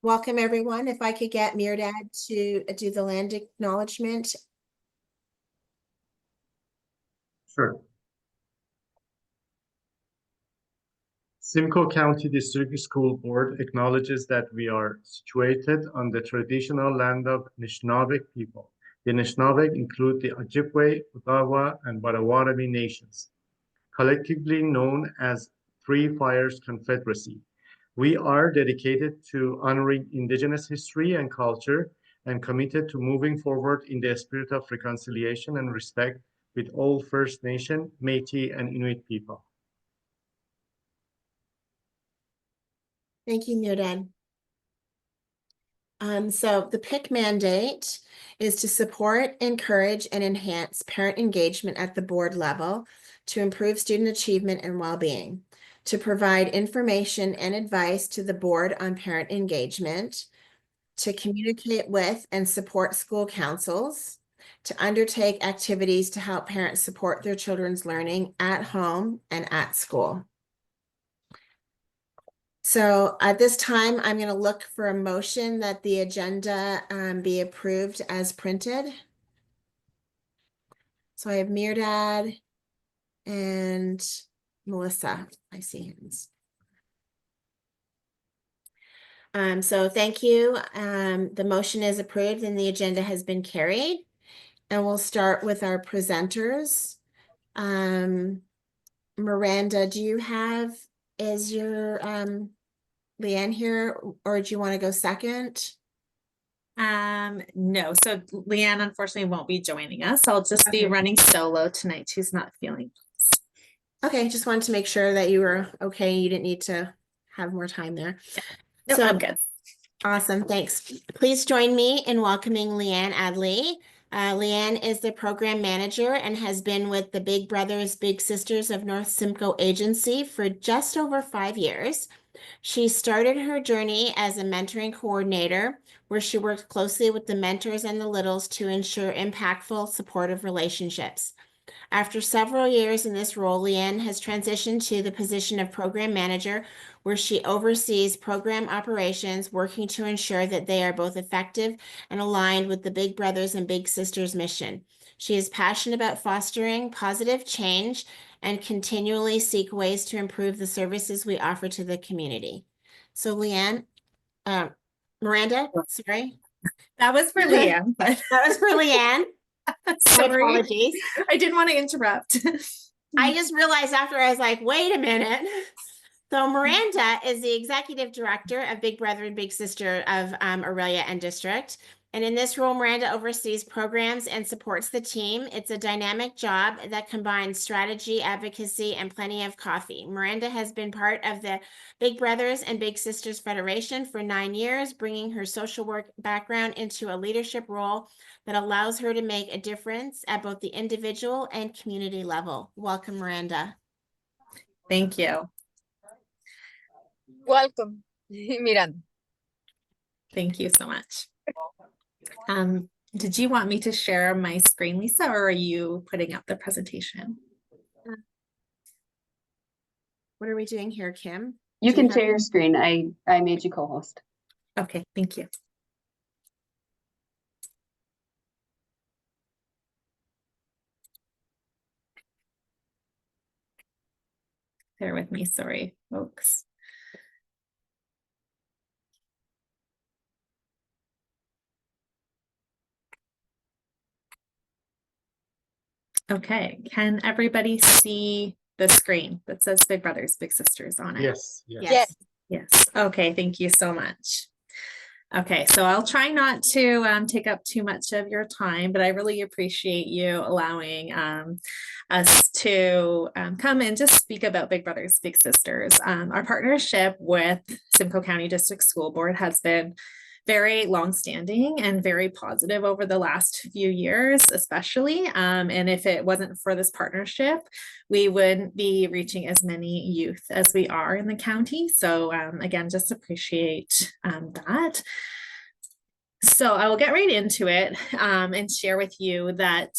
Welcome, everyone. If I could get Mirdad to do the land acknowledgement. Sure. Simcoe County District School Board acknowledges that we are situated on the traditional land of Nishnawbek people. The Nishnawbek include the Ojibwe, Ottawa, and Potawatomi nations, collectively known as Three Fires Confederacy. We are dedicated to honoring Indigenous history and culture and committed to moving forward in the spirit of reconciliation and respect with all First Nation, Métis, and Inuit people. Thank you, Mirdad. So the PIC mandate is to support, encourage, and enhance parent engagement at the board level to improve student achievement and well-being, to provide information and advice to the board on parent engagement, to communicate with and support school councils, to undertake activities to help parents support their children's learning at home and at school. So at this time, I'm going to look for a motion that the agenda be approved as printed. So I have Mirdad and Melissa. I see hands. So thank you. The motion is approved and the agenda has been carried. And we'll start with our presenters. Miranda, do you have, is your Leanne here, or do you want to go second? No, so Leanne unfortunately won't be joining us. I'll just be running solo tonight. She's not feeling. Okay, just wanted to make sure that you were okay. You didn't need to have more time there. No, So I'm good. Awesome, thanks. Please join me in welcoming Leanne Adley. Leanne is the program manager and has been with the Big Brothers Big Sisters of North Simcoe Agency for just over 5 years. She started her journey as a mentoring coordinator, where she worked closely with the mentors and the littles to ensure impactful, supportive relationships. After several years in this role, Leanne has transitioned to the position of program manager, where she oversees program operations, working to ensure that they are both effective and aligned with the Big Brothers and Big Sisters mission. She is passionate about fostering positive change and continually seek ways to improve the services we offer to the community. So Leanne, Miranda, sorry. That was for Leanne. That was for Leanne. Sorry. My apologies. I didn't want to interrupt. I just realized after I was like, wait a minute. So Miranda is the executive director of Big Brother and Big Sister of Aurelia and District. And in this role, Miranda oversees programs and supports the team. It's a dynamic job that combines strategy, advocacy, and plenty of coffee. Miranda has been part of the Big Brothers and Big Sisters Federation for 9 years, bringing her social work background into a leadership role that allows her to make a difference at both the individual and community level. Welcome, Miranda. Thank you. Welcome, Miranda. Thank you so much. Did you want me to share my screen, Lisa, or are you putting up the presentation? What are we doing here, Kim? You can share your screen. I made you co-host. Okay, thank you. Bear with me, sorry, folks. Okay, can everybody see the screen that says Big Brothers, Big Sisters on it? Yes. Yes. Okay, thank you so much. Okay, so I'll try not to take up too much of your time, but I really appreciate you allowing us to come and just speak about Big Brothers, Big Sisters. Our partnership with Simcoe County District School Board has been very long-standing and very positive over the last few years, especially. And if it wasn't for this partnership, we wouldn't be reaching as many youth as we are in the county. So again, just appreciate that. So I will get right into it and share with you that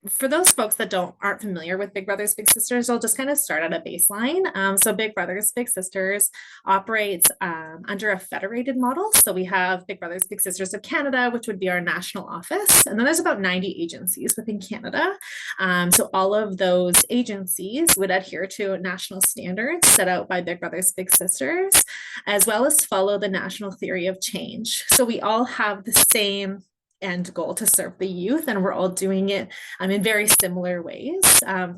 for those folks that aren't familiar with Big Brothers Big Sisters, I'll just kind of start at a baseline. So Big Brothers Big Sisters operates under a federated model. So we have Big Brothers Big Sisters of Canada, which would be our national office, and then there's about 90 agencies within Canada. So all of those agencies would adhere to national standards set out by Big Brothers Big Sisters, as well as follow the national theory of change. So we all have the same end goal to serve the youth, and we're all doing it in very similar ways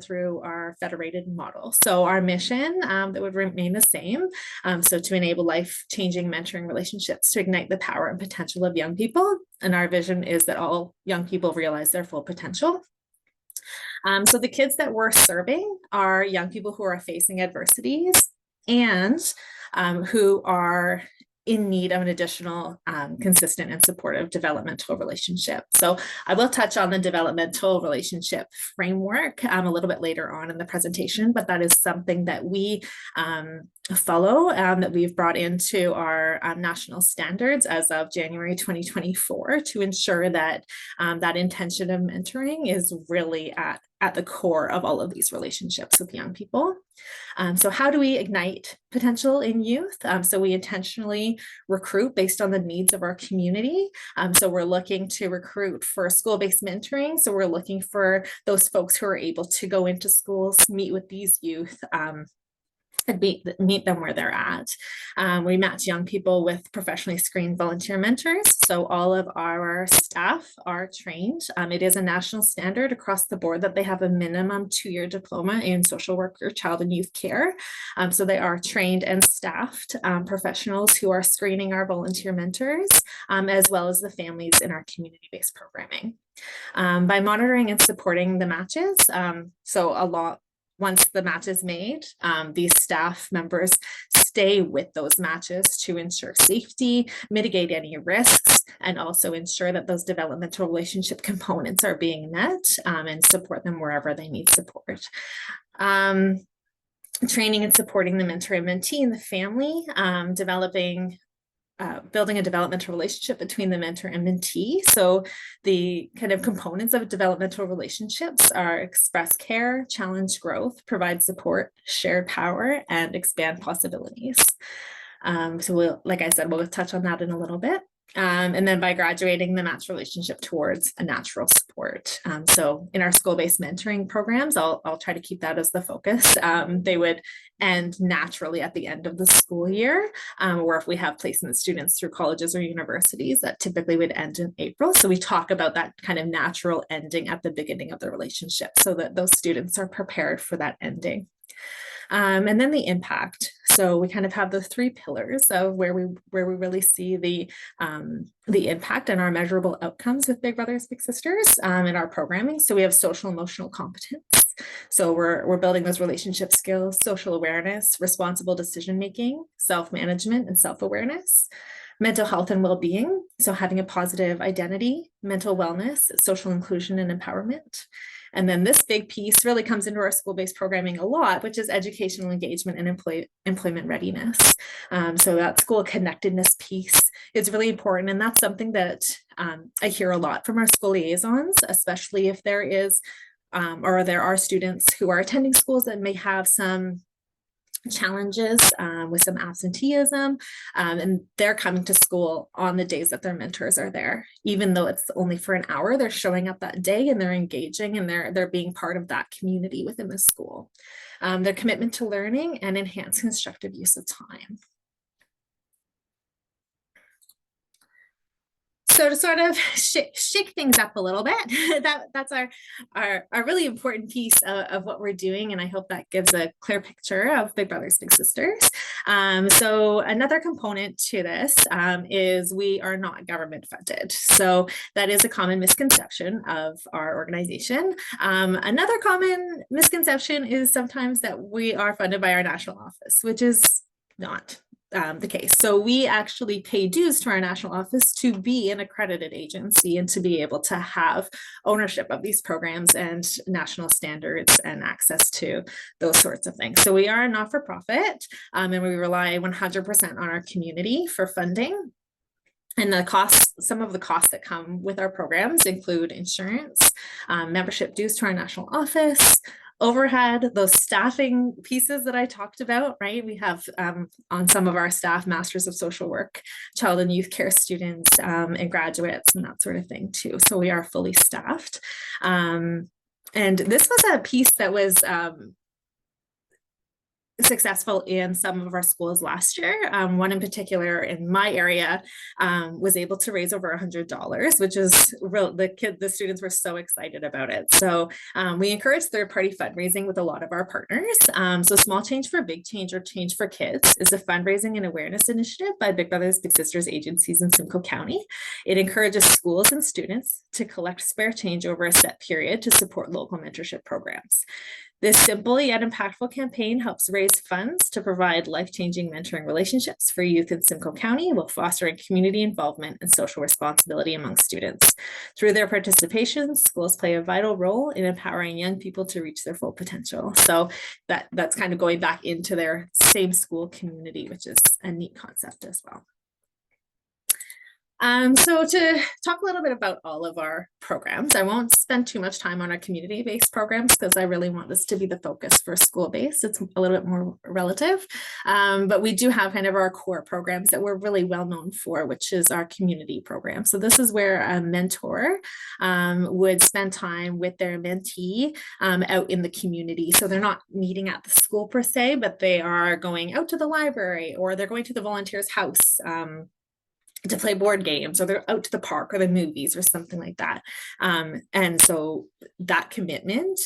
through our federated model. So our mission that would remain the same, so to enable life-changing mentoring relationships to ignite the power and potential of young people, and our vision is that all young people realize their full potential. So the kids that we're serving are young people who are facing adversities and who are in need of an additional consistent and supportive developmental relationship. So I will touch on the developmental relationship framework a little bit later on in the presentation, but that is something that we follow, that we've brought into our national standards as of January 2024 to ensure that that intention of mentoring is really at the core of all of these relationships with young people. So how do we ignite potential in youth? So we intentionally recruit based on the needs of our community. So we're looking to recruit for school-based mentoring. So we're looking for those folks who are able to go into schools, meet with these youth, and meet them where they're at. We match young people with professionally screened volunteer mentors. So all of our staff are trained. It is a national standard across the board that they have a minimum 2-year diploma in social work or child and youth care. So they are trained and staffed professionals who are screening our volunteer mentors, as well as the families in our community-based programming. By monitoring and supporting the matches, once the match is made, these staff members stay with those matches to ensure safety, mitigate any risks, and also ensure that those developmental relationship components are being met, and support them wherever they need support. Training and supporting the mentor and mentee and the family, building a developmental relationship between the mentor and mentee. So the kind of components of developmental relationships are express care, challenge growth, provide support, share power, and expand possibilities. So like I said, we'll touch on that in a little bit. And then by graduating the match relationship towards a natural support. So in our school-based mentoring programs, I'll try to keep that as the focus. They would end naturally at the end of the school year, or if we have placement students through colleges or universities, that typically would end in April. So we talk about that kind of natural ending at the beginning of the relationship so that those students are prepared for that ending. And then the impact. So we kind of have the 3 pillars of where we really see the impact and our measurable outcomes with Big Brothers Big Sisters in our programming. So we have social emotional competence. So we're building those relationship skills, social awareness, responsible decision making, self-management, and self-awareness. Mental health and well-being. So having a positive identity, mental wellness, social inclusion, and empowerment. And then this big piece really comes into our school-based programming a lot, which is educational engagement and employment readiness. So that school connectedness piece is really important. And that's something that I hear a lot from our school liaisons, especially if there is or there are students who are attending schools that may have some challenges with some absenteeism, and they're coming to school on the days that their mentors are there. Even though it's only for an hour, they're showing up that day and they're engaging and they're being part of that community within the school. Their commitment to learning and enhanced constructive use of time. So to sort of shake things up a little bit, that's our really important piece of what we're doing. And I hope that gives a clear picture of Big Brothers Big Sisters. So another component to this is we are not government funded. So that is a common misconception of our organization. Another common misconception is sometimes that we are funded by our national office, which is not the case. So we actually pay dues to our national office to be an accredited agency and to be able to have ownership of these programs and national standards and access to those sorts of things. So we are a not-for-profit, and we rely 100% on our community for funding. And the costs, some of the costs that come with our programs include insurance, membership dues to our national office, overhead, those staffing pieces that I talked about, right? We have on some of our staff, Masters of Social Work, child and youth care students, and graduates and that sort of thing too. So we are fully staffed. And this was a piece that was successful in some of our schools last year. One in particular in my area was able to raise over $100, which is real. The students were so excited about it. So we encourage third-party fundraising with a lot of our partners. So Small Change for Big Change, or Change for Kids, is a fundraising and awareness initiative by Big Brothers Big Sisters agencies in Simcoe County. It encourages schools and students to collect spare change over a set period to support local mentorship programs. This simple yet impactful campaign helps raise funds to provide life-changing mentoring relationships for youth in Simcoe County while fostering community involvement and social responsibility among students. Through their participation, schools play a vital role in empowering young people to reach their full potential. So that's kind of going back into their same school community, which is a neat concept as well. So to talk a little bit about all of our programs, I won't spend too much time on our community-based programs because I really want this to be the focus for school-based. It's a little bit more relative, but we do have kind of our core programs that we're really well known for, which is our community program. So this is where a mentor would spend time with their mentee out in the community. So they're not meeting at the school per se, but they are going out to the library, or they're going to the volunteer's house to play board games, or they're out to the park or the movies or something like that. And so that commitment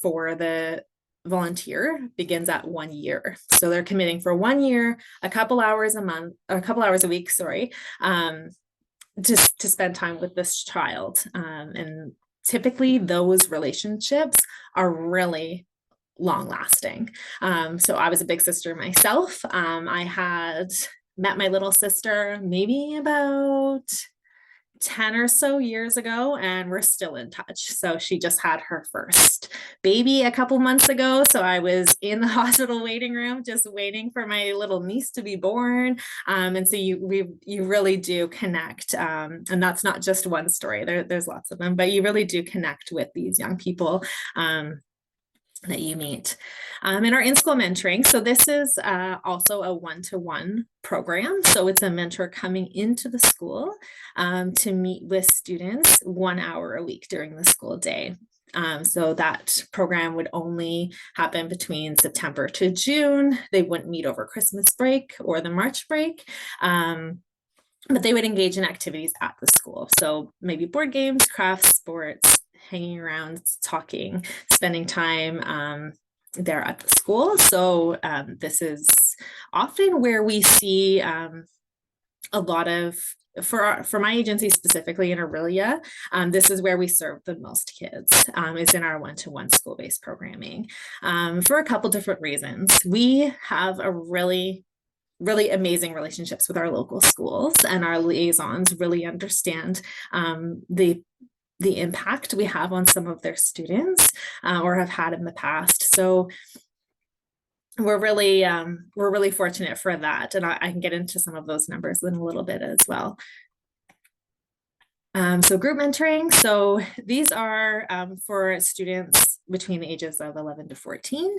for the volunteer begins at 1 year. So they're committing for 1 year, a couple hours a week, sorry, to spend time with this child. And typically those relationships are really long lasting. So I was a big sister myself. I had met my little sister maybe about 10 or so years ago, and we're still in touch. So she just had her first baby a couple months ago. So I was in the hospital waiting room, just waiting for my little niece to be born. And so you really do connect. And that's not just one story. There's lots of them, but you really do connect with these young people that you meet. In our in-school mentoring, so this is also a one-to-one program. So it's a mentor coming into the school to meet with students 1 hour a week during the school day. So that program would only happen between September to June. They wouldn't meet over Christmas break or the March break. But they would engage in activities at the school. So maybe board games, crafts, sports, hanging around, talking, spending time there at the school. So this is often where we see a lot of, for my agency specifically in Aurelia, this is where we serve the most kids, is in our one-to-one school-based programming, for a couple different reasons. We have a really amazing relationships with our local schools, and our liaisons really understand the impact we have on some of their students or have had in the past. So we're really fortunate for that. And I can get into some of those numbers in a little bit as well. So group mentoring. So these are for students between the ages of 11 to 14.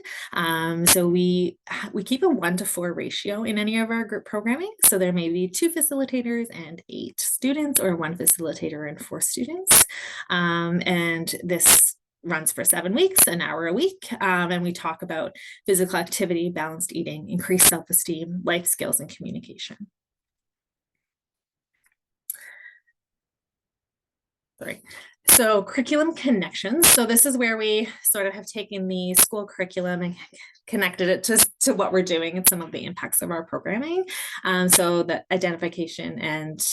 So we keep a 1-to-4 ratio in any of our group programming. So there may be 2 facilitators and 8 students, or 1 facilitator and 4 students. And this runs for 7 weeks, an hour a week. And we talk about physical activity, balanced eating, increased self-esteem, life skills, and communication. Sorry. So curriculum connections. So this is where we sort of have taken the school curriculum and connected it to what we're doing and some of the impacts of our programming. So the identification and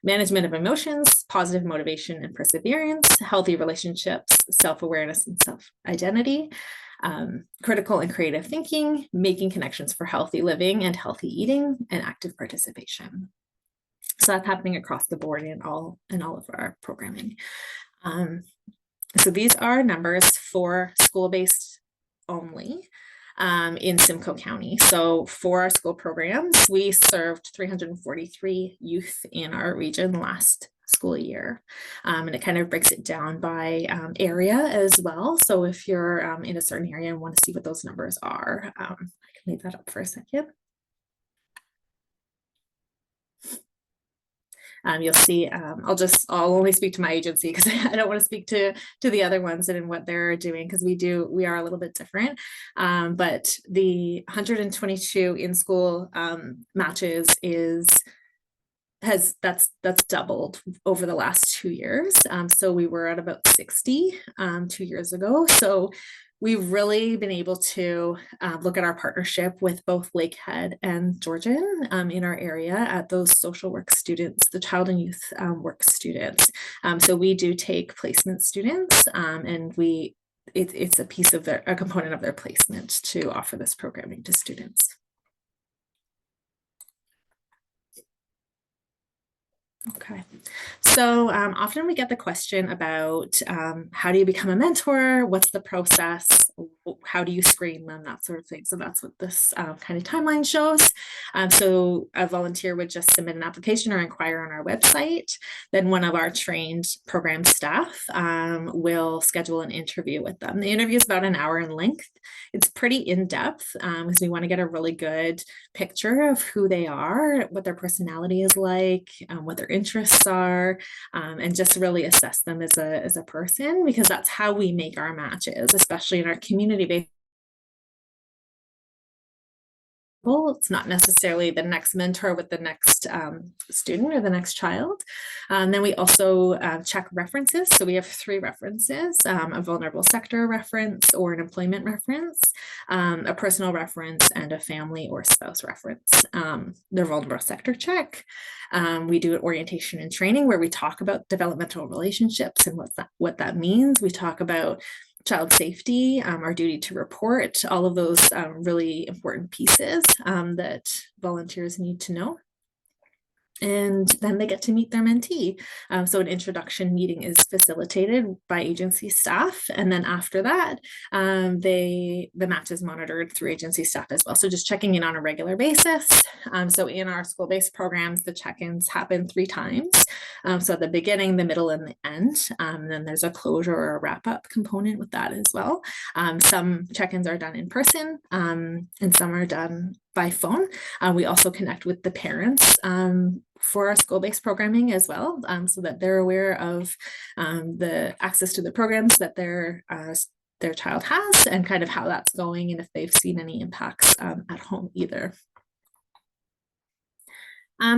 management of emotions, positive motivation and perseverance, healthy relationships, self-awareness and self-identity, critical and creative thinking, making connections for healthy living and healthy eating, and active participation. So that's happening across the board in all of our programming. So these are numbers for school-based only. in Simcoe County. So for our school programs, we served 343 youth in our region last school year. And it kind of breaks it down by area as well. So if you're in a certain area and want to see what those numbers are, I can leave that up for a second. You'll see, I'll only speak to my agency because I don't want to speak to the other ones and what they're doing, because we are a little bit different. But the 122 in-school matches that's doubled over the last 2 years. So we were at about 60 2 years ago. So we've really been able to look at our partnership with both Lakehead and Georgian in our area at those social work students, the child and youth work students. So we do take placement students, and it's a piece of a component of their placement to offer this programming to students. Okay, so often we get the question about how do you become a mentor? What's the process? How do you screen them? That sort of thing. So that's what this kind of timeline shows. So a volunteer would just submit an application or inquire on our website. Then one of our trained program staff will schedule an interview with them. The interview is about an hour in length. It's pretty in-depth because we want to get a really good picture of who they are, what their personality is like, what their interests are, and just really assess them as a person, because that's how we make our matches, especially in our community-based. It's not necessarily the next mentor with the next student or the next child. Then we also check references. So we have 3 references, a vulnerable sector reference or an employment reference, a personal reference, and a family or spouse reference. The vulnerable sector check. We do an orientation and training where we talk about developmental relationships and what that means. We talk about child safety, our duty to report, all of those really important pieces that volunteers need to know. And then they get to meet their mentee. So an introduction meeting is facilitated by agency staff. And then after that, the match is monitored through agency staff as well. So just checking in on a regular basis. So in our school-based programs, the check-ins happen 3 times. So at the beginning, the middle, and the end. And then there's a closure or a wrap-up component with that as well. Some check-ins are done in person, and some are done by phone. We also connect with the parents for our school-based programming as well, so that they're aware of the access to the programs that their child has and kind of how that's going, and if they've seen any impacts at home either.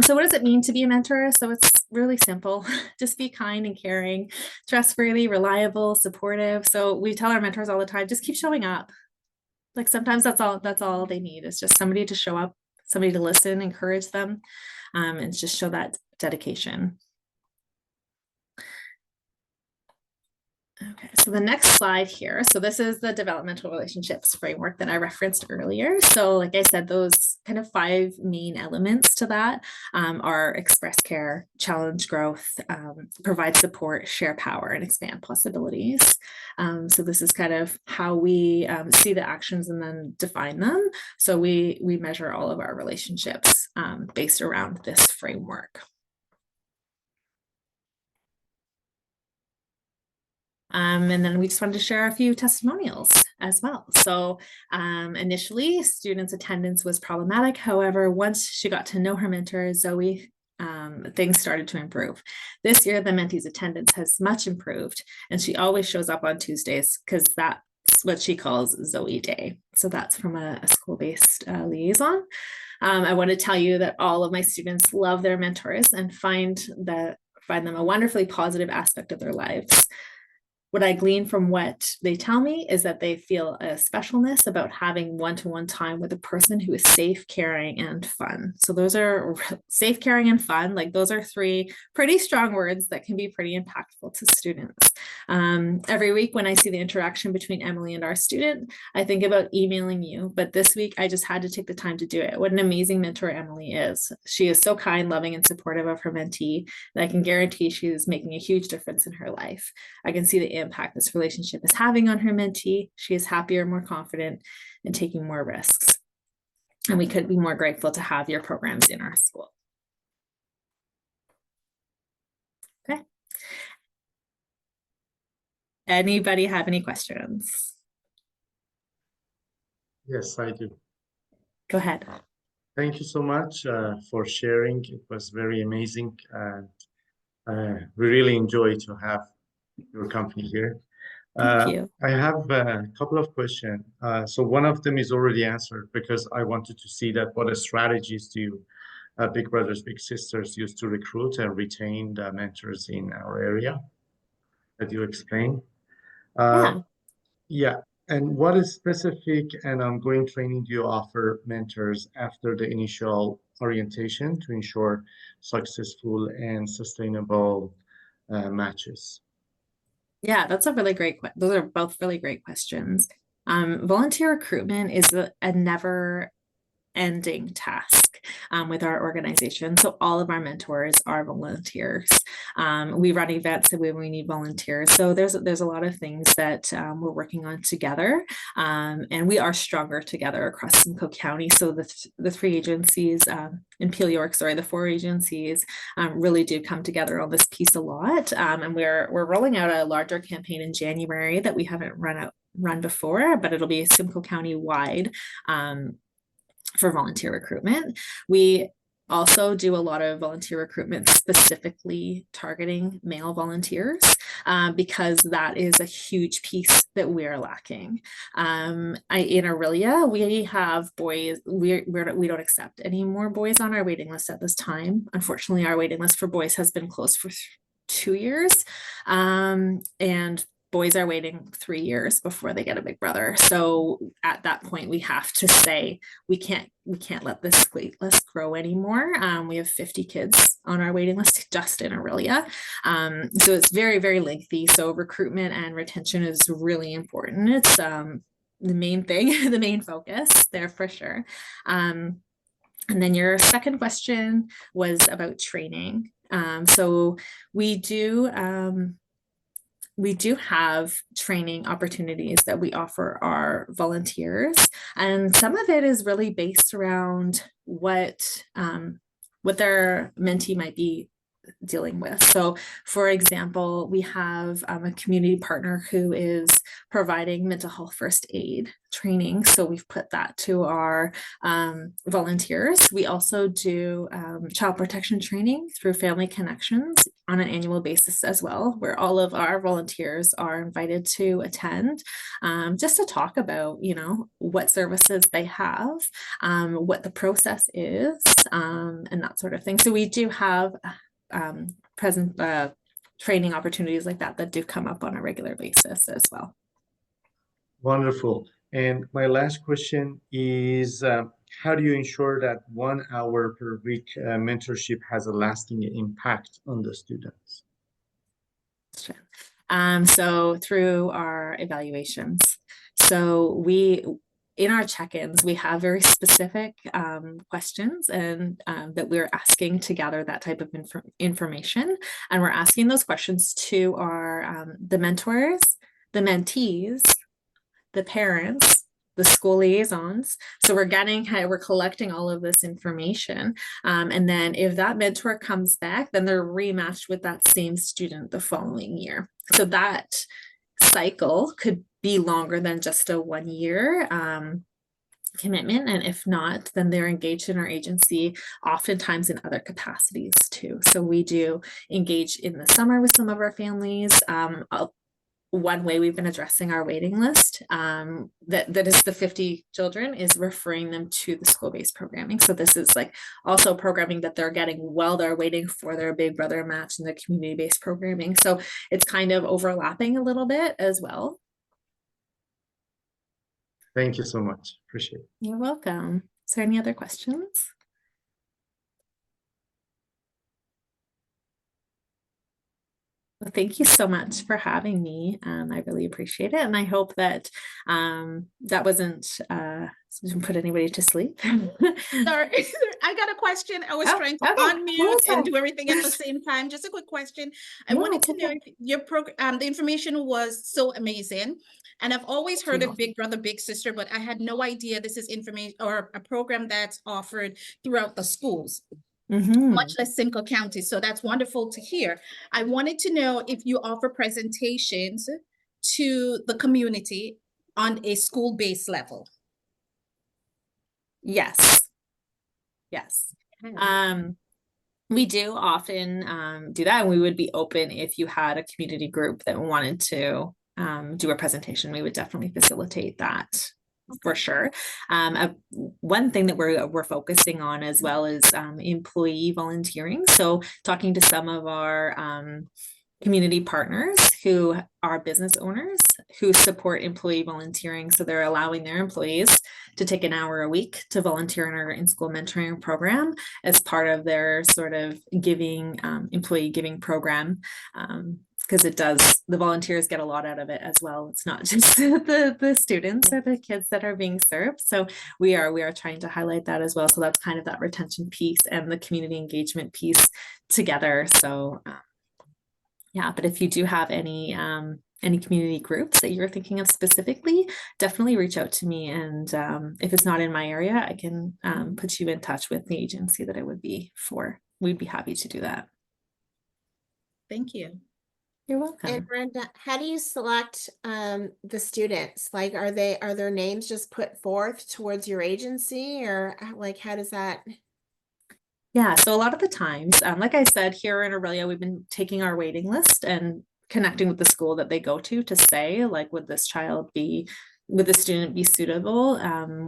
So what does it mean to be a mentor? So it's really simple. Just be kind and caring, trustworthy, reliable, supportive. So we tell our mentors all the time, just keep showing up. Like sometimes that's all they need, is just somebody to show up, somebody to listen, encourage them, and just show that dedication. Okay, so the next slide here. So this is the developmental relationships framework that I referenced earlier. So like I said, those kind of 5 main elements to that are express care, challenge growth, provide support, share power, and expand possibilities. So this is kind of how we see the actions and then define them. So we measure all of our relationships based around this framework. And then we just wanted to share a few testimonials as well. So initially, students' attendance was problematic. However, once she got to know her mentor, Zoe, things started to improve. This year, the mentee's attendance has much improved, and she always shows up on Tuesdays because that's what she calls Zoe Day. So that's from a school-based liaison. I want to tell you that all of my students love their mentors and find them a wonderfully positive aspect of their lives. What I glean from what they tell me is that they feel a specialness about having one-to-one time with a person who is safe, caring, and fun. So those are safe, caring, and fun. Like those are 3 pretty strong words that can be pretty impactful to students. Every week when I see the interaction between Emily and our student, I think about emailing you, but this week I just had to take the time to do it. What an amazing mentor Emily is. She is so kind, loving, and supportive of her mentee that I can guarantee she is making a huge difference in her life. I can see the impact this relationship is having on her mentee. She is happier, more confident, and taking more risks. And we could be more grateful to have your programs in our school. Okay. Anybody have any questions? Yes, I do. Go ahead. Thank you so much for sharing. It was very amazing. We really enjoy to have your company here. Thank you. I have a couple of questions. So one of them is already answered because I wanted to see that what strategies do Big Brothers Big Sisters use to recruit and retain the mentors in our area that you explained. Yeah. Yeah. And what is specific and ongoing training do you offer mentors after the initial orientation to ensure successful and sustainable matches? Yeah, that's a really great those are both really great questions. Volunteer recruitment is a never ending task with our organization. So all of our mentors are volunteers. We run events when we need volunteers. So there's a lot of things that we're working on together, and we are stronger together across Simcoe County. So the three agencies in Peel York, the four agencies really do come together on this piece a lot. And we're rolling out a larger campaign in January that we haven't run before, but it'll be Simcoe County wide. For volunteer recruitment. We also do a lot of volunteer recruitment specifically targeting male volunteers because that is a huge piece that we're lacking. In Aurelia, we have boys, we don't accept any more boys on our waiting list at this time. Unfortunately, our waiting list for boys has been closed for 2 years. And boys are waiting 3 years before they get a big brother. So at that point, we have to say, we can't let this wait list grow anymore. We have 50 kids on our waiting list just in Aurelia. So it's very, very lengthy. So recruitment and retention is really important. It's the main thing, the main focus there for sure. And then your second question was about training. So we do have training opportunities that we offer our volunteers, and some of it is really based around what their mentee might be dealing with. So for example, we have a community partner who is providing mental health first aid training. So we've put that to our volunteers. We also do child protection training through Family Connections on an annual basis as well, where all of our volunteers are invited to attend just to talk about, what services they have, what the process is, and that sort of thing. So we do have present training opportunities like that do come up on a regular basis as well. Wonderful. And my last question is, how do you ensure that 1 hour per week mentorship has a lasting impact on the students? So through our evaluations. So in our check-ins, we have very specific questions and that we're asking to gather that type of information. And we're asking those questions to our the mentors, the mentees, the parents, the school liaisons. So we're collecting all of this information. And then if that mentor comes back, then they're rematched with that same student the following year. So that cycle could be longer than just a 1 year commitment. And if not, then they're engaged in our agency, oftentimes in other capacities too. So we do engage in the summer with some of our families. One way we've been addressing our waiting list that is the 50 children is referring them to the school-based programming. So this is like also programming that they're getting while they're waiting for their big brother match in the community-based programming. So it's kind of overlapping a little bit as well. Thank you so much. Appreciate it. You're welcome. Is there any other questions? Well, thank you so much for having me. I really appreciate it. And I hope that that didn't put anybody to sleep. Sorry, I got a question. I was Oh, trying to okay. No, unmute it's and fine. do everything at the same time. Just a quick question. I No, wanted it's to know okay. if your program, the information was so amazing. And I've always heard you. of Big Brother, Big Sister, but I had no idea this is information or a program that's offered throughout the schools, Mhm. much less Simcoe County. So that's wonderful to hear. I wanted to know if you offer presentations to the community on a school-based level. Yes. Yes. We do often do that, and we would be open if you had a community group that wanted to do a presentation. We would definitely facilitate that for sure. One thing that we're focusing on as well is employee volunteering. So talking to some of our community partners who are business owners who support employee volunteering. So they're allowing their employees to take an hour a week to volunteer in our in-school mentoring program as part of their sort of giving, employee giving program. Because the volunteers get a lot out of it as well. It's not just the students or the kids that are being served. So we are trying to highlight that as well. So that's kind of that retention piece and the community engagement piece together. So yeah, but if you do have any community groups that you're thinking of specifically, definitely reach out to me. And if it's not in my area, I can put you in touch with the agency that it would be for. We'd be happy to do that. Thank you. You're And welcome. Brenda, how do you select the students? Like, are their names just put forth towards your agency, or like how does that? Yeah, so a lot of the times, like I said, here in Aurelia, we've been taking our waiting list and connecting with the school that they go to say, like, would the student be suitable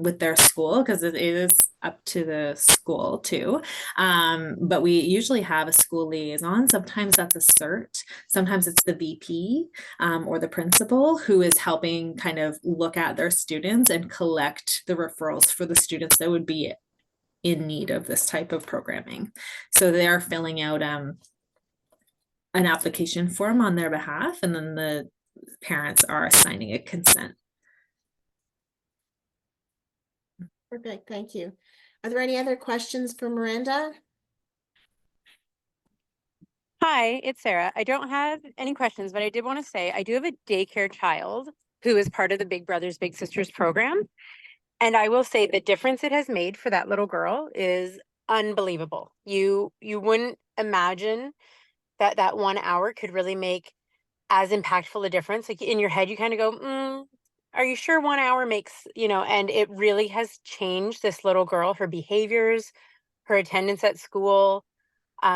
with their school? Because it is up to the school too. But we usually have a school liaison. Sometimes that's a CERT. Sometimes it's the VP or the principal who is helping kind of look at their students and collect the referrals for the students that would be in need of this type of programming. So they're filling out an application form on their behalf, and then the parents are signing a consent. Perfect, thank you. Are there any other questions for Miranda? Hi, it's Sarah. I don't have any questions, but I did want to say I do have a daycare child who is part of the Big Brothers Big Sisters program. And I will say the difference it has made for that little girl is unbelievable. You wouldn't imagine that 1 hour could really make as impactful a difference. Like in your head, you kind of go, are you sure 1 hour makes, and it really has changed this little girl, her behaviors, her attendance at school,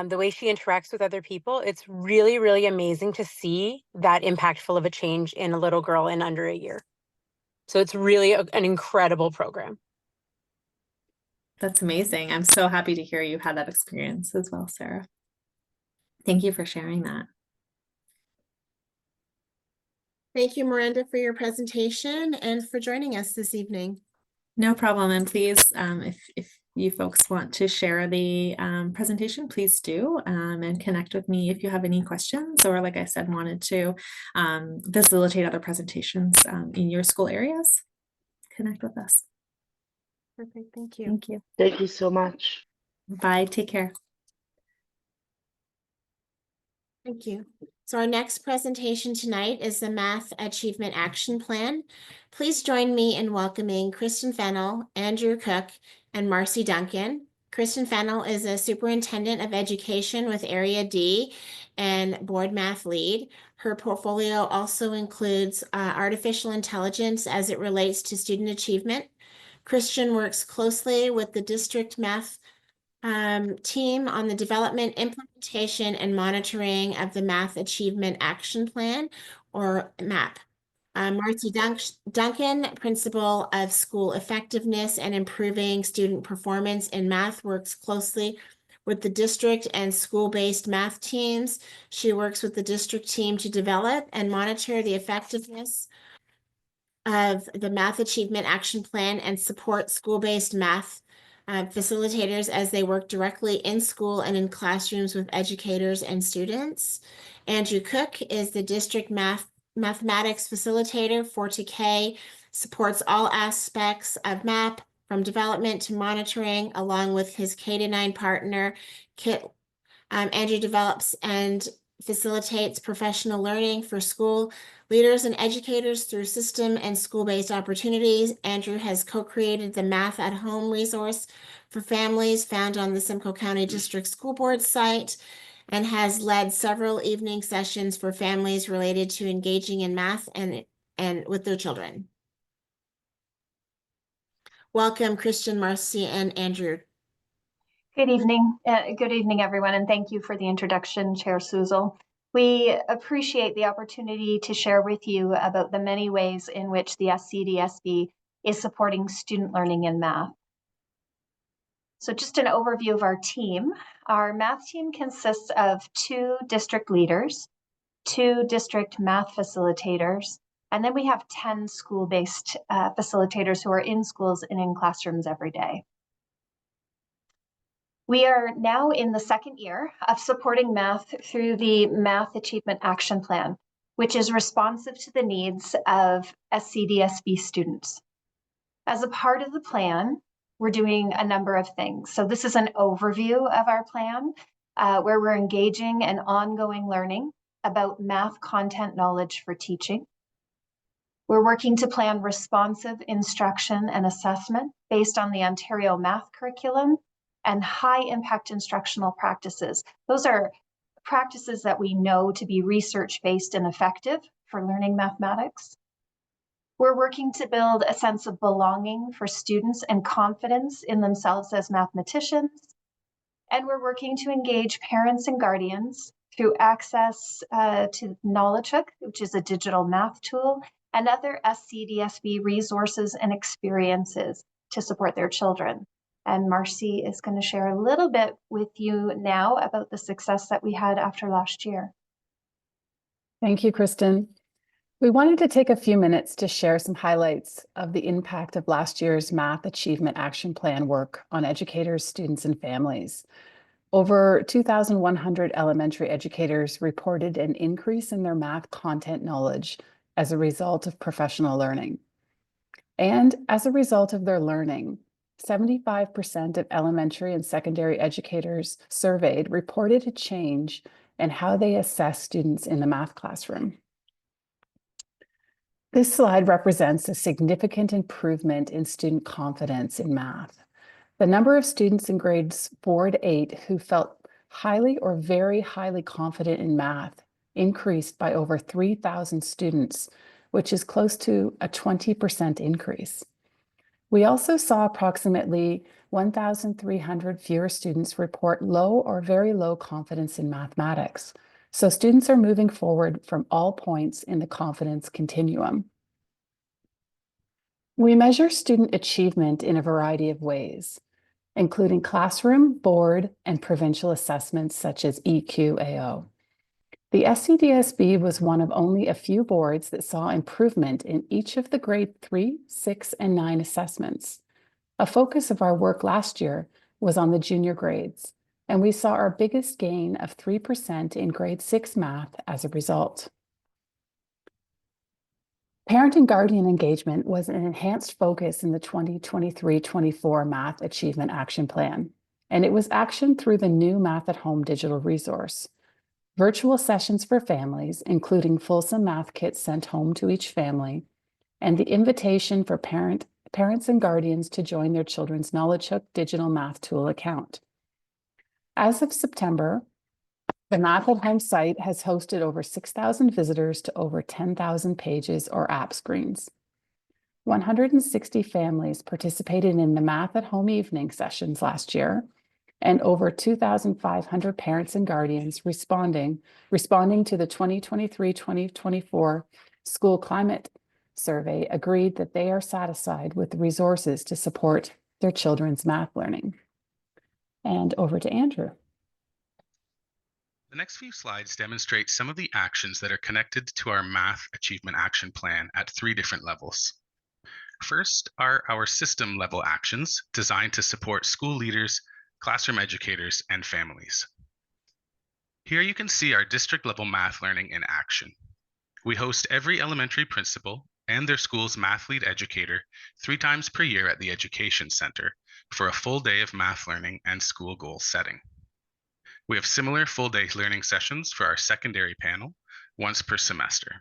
the way she interacts with other people. It's really, really amazing to see that impactful of a change in a little girl in under a year. So it's really an incredible program. That's amazing. I'm so happy to hear you had that experience as well, Sarah. Thank you for sharing that. Thank you, Miranda, for your presentation and for joining us this evening. No problem. And please, if you folks want to share the presentation, please do and connect with me if you have any questions or, like I said, wanted to facilitate other presentations in your school areas. Connect with us. Perfect, thank you. Thank you. Thank you so much. Bye. Take care. Thank you. So our next presentation tonight is the Math Achievement Action Plan. Please join me in welcoming Kristen Fennell, Andrew Cook, and Marcy Duncan. Kristen Fennell is a superintendent of education with Area D and board math lead. Her portfolio also includes artificial intelligence as it relates to student achievement. Kristen works closely with the district math team on the development, implementation, and monitoring of the Math Achievement Action Plan, or MAP. Marcy Duncan, Principal of School Effectiveness and Improving Student Performance in Math, works closely with the district and school-based math teams. She works with the district team to develop and monitor the effectiveness of the Math Achievement Action Plan and support school-based math facilitators as they work directly in school and in classrooms with educators and students. Andrew Cook is the district mathematics facilitator for 2K, supports all aspects of MAP from development to monitoring, along with his K-9 partner, Kit. Andrew develops and facilitates professional learning for school leaders and educators through system and school-based opportunities. Andrew has co-created the Math at Home resource for families found on the Simcoe County District School Board site and has led several evening sessions for families related to engaging in math and with their children. Welcome, Christian, Marcy, and Andrew. Good evening. Good evening, everyone, and thank you for the introduction, Chair Suzel. We appreciate the opportunity to share with you about the many ways in which the SCDSB is supporting student learning in math. So just an overview of our team. Our math team consists of 2 district leaders, 2 district math facilitators, and then we have 10 school-based facilitators who are in schools and in classrooms every day. We are now in the 2nd year of supporting math through the Math Achievement Action Plan, which is responsive to the needs of SCDSB students. As a part of the plan, we're doing a number of things. So this is an overview of our plan, where we're engaging in ongoing learning about math content knowledge for teaching. We're working to plan responsive instruction and assessment based on the Ontario math curriculum and high impact instructional practices. Those are practices that we know to be research-based and effective for learning mathematics. We're working to build a sense of belonging for students and confidence in themselves as mathematicians. And we're working to engage parents and guardians through access to Knowledge Hook, which is a digital math tool, and other SCDSB resources and experiences to support their children. And Marcy is going to share a little bit with you now about the success that we had after last year. Thank you, Kristen. We wanted to take a few minutes to share some highlights of the impact of last year's Math Achievement Action Plan work on educators, students, and families. Over 2,100 elementary educators reported an increase in their math content knowledge as a result of professional learning. And as a result of their learning, 75% of elementary and secondary educators surveyed reported a change in how they assess students in the math classroom. This slide represents a significant improvement in student confidence in math. The number of students in grades 4 to 8 who felt highly or very highly confident in math increased by over 3,000 students, which is close to a 20% increase. We also saw approximately 1,300 fewer students report low or very low confidence in mathematics. So students are moving forward from all points in the confidence continuum. We measure student achievement in a variety of ways, including classroom, board, and provincial assessments such as EQAO. The SCDSB was one of only a few boards that saw improvement in each of the grade 3, 6, and 9 assessments. A focus of our work last year was on the junior grades, and we saw our biggest gain of 3% in grade 6 math as a result. Parent and guardian engagement was an enhanced focus in the 2023-24 Math Achievement Action Plan, and it was actioned through the new Math at Home digital resource. Virtual sessions for families, including fulsome math kits sent home to each family, and the invitation for parents and guardians to join their children's Knowledge Hook digital math tool account. As of September, the Math at Home site has hosted over 6,000 visitors to over 10,000 pages or app screens. 160 families participated in the Math at Home evening sessions last year, and over 2,500 parents and guardians responding to the 2023-2024 School Climate Survey agreed that they are satisfied with the resources to support their children's math learning. And over to Andrew. The next few slides demonstrate some of the actions that are connected to our Math Achievement Action Plan at 3 different levels. First are our system level actions designed to support school leaders, classroom educators, and families. Here you can see our district level math learning in action. We host every elementary principal and their school's math lead educator 3 times per year at the Education Center for a full day of math learning and school goal setting. We have similar full day learning sessions for our secondary panel once per semester.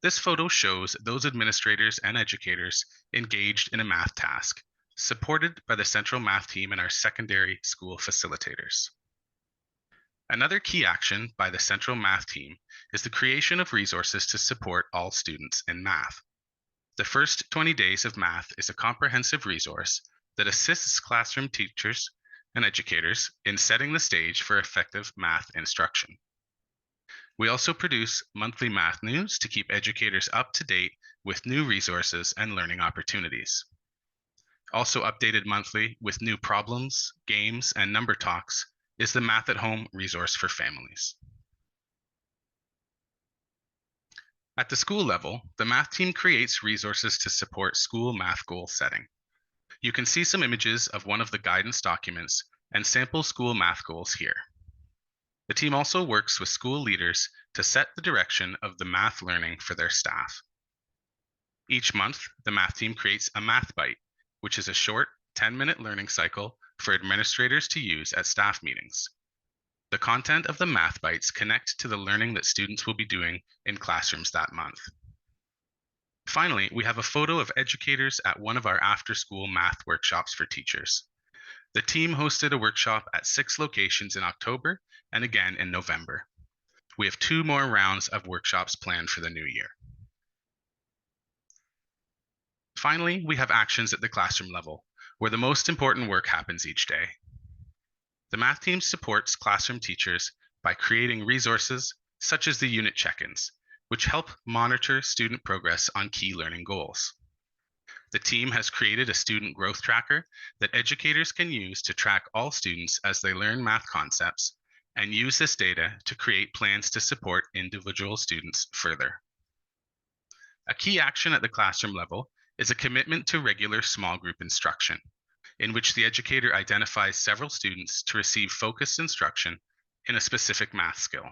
This photo shows those administrators and educators engaged in a math task, supported by the central math team and our secondary school facilitators. Another key action by the central math team is the creation of resources to support all students in math. The first 20 days of math is a comprehensive resource that assists classroom teachers and educators in setting the stage for effective math instruction. We also produce monthly math news to keep educators up to date with new resources and learning opportunities. Also updated monthly with new problems, games, and number talks is the Math at Home resource for families. At the school level, the math team creates resources to support school math goal setting. You can see some images of one of the guidance documents and sample school math goals here. The team also works with school leaders to set the direction of the math learning for their staff. Each month, the math team creates a Math Bite, which is a short 10-minute learning cycle for administrators to use at staff meetings. The content of the Math Bites connect to the learning that students will be doing in classrooms that month. Finally, we have a photo of educators at one of our after-school math workshops for teachers. The team hosted a workshop at 6 locations in October and again in November. We have 2 more rounds of workshops planned for the new year. Finally, we have actions at the classroom level, where the most important work happens each day. The math team supports classroom teachers by creating resources such as the unit check-ins, which help monitor student progress on key learning goals. The team has created a student growth tracker that educators can use to track all students as they learn math concepts and use this data to create plans to support individual students further. A key action at the classroom level is a commitment to regular small group instruction, in which the educator identifies several students to receive focused instruction in a specific math skill.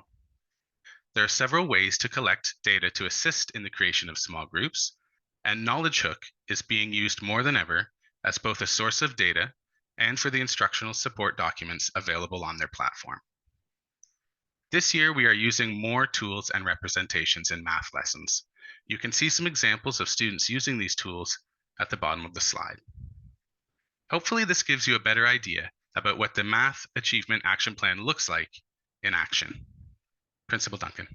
There are several ways to collect data to assist in the creation of small groups, and Knowledge Hook is being used more than ever as both a source of data and for the instructional support documents available on their platform. This year, we are using more tools and representations in math lessons. You can see some examples of students using these tools at the bottom of the slide. Hopefully, this gives you a better idea about what the Math Achievement Action Plan looks like in action. Principal Duncan.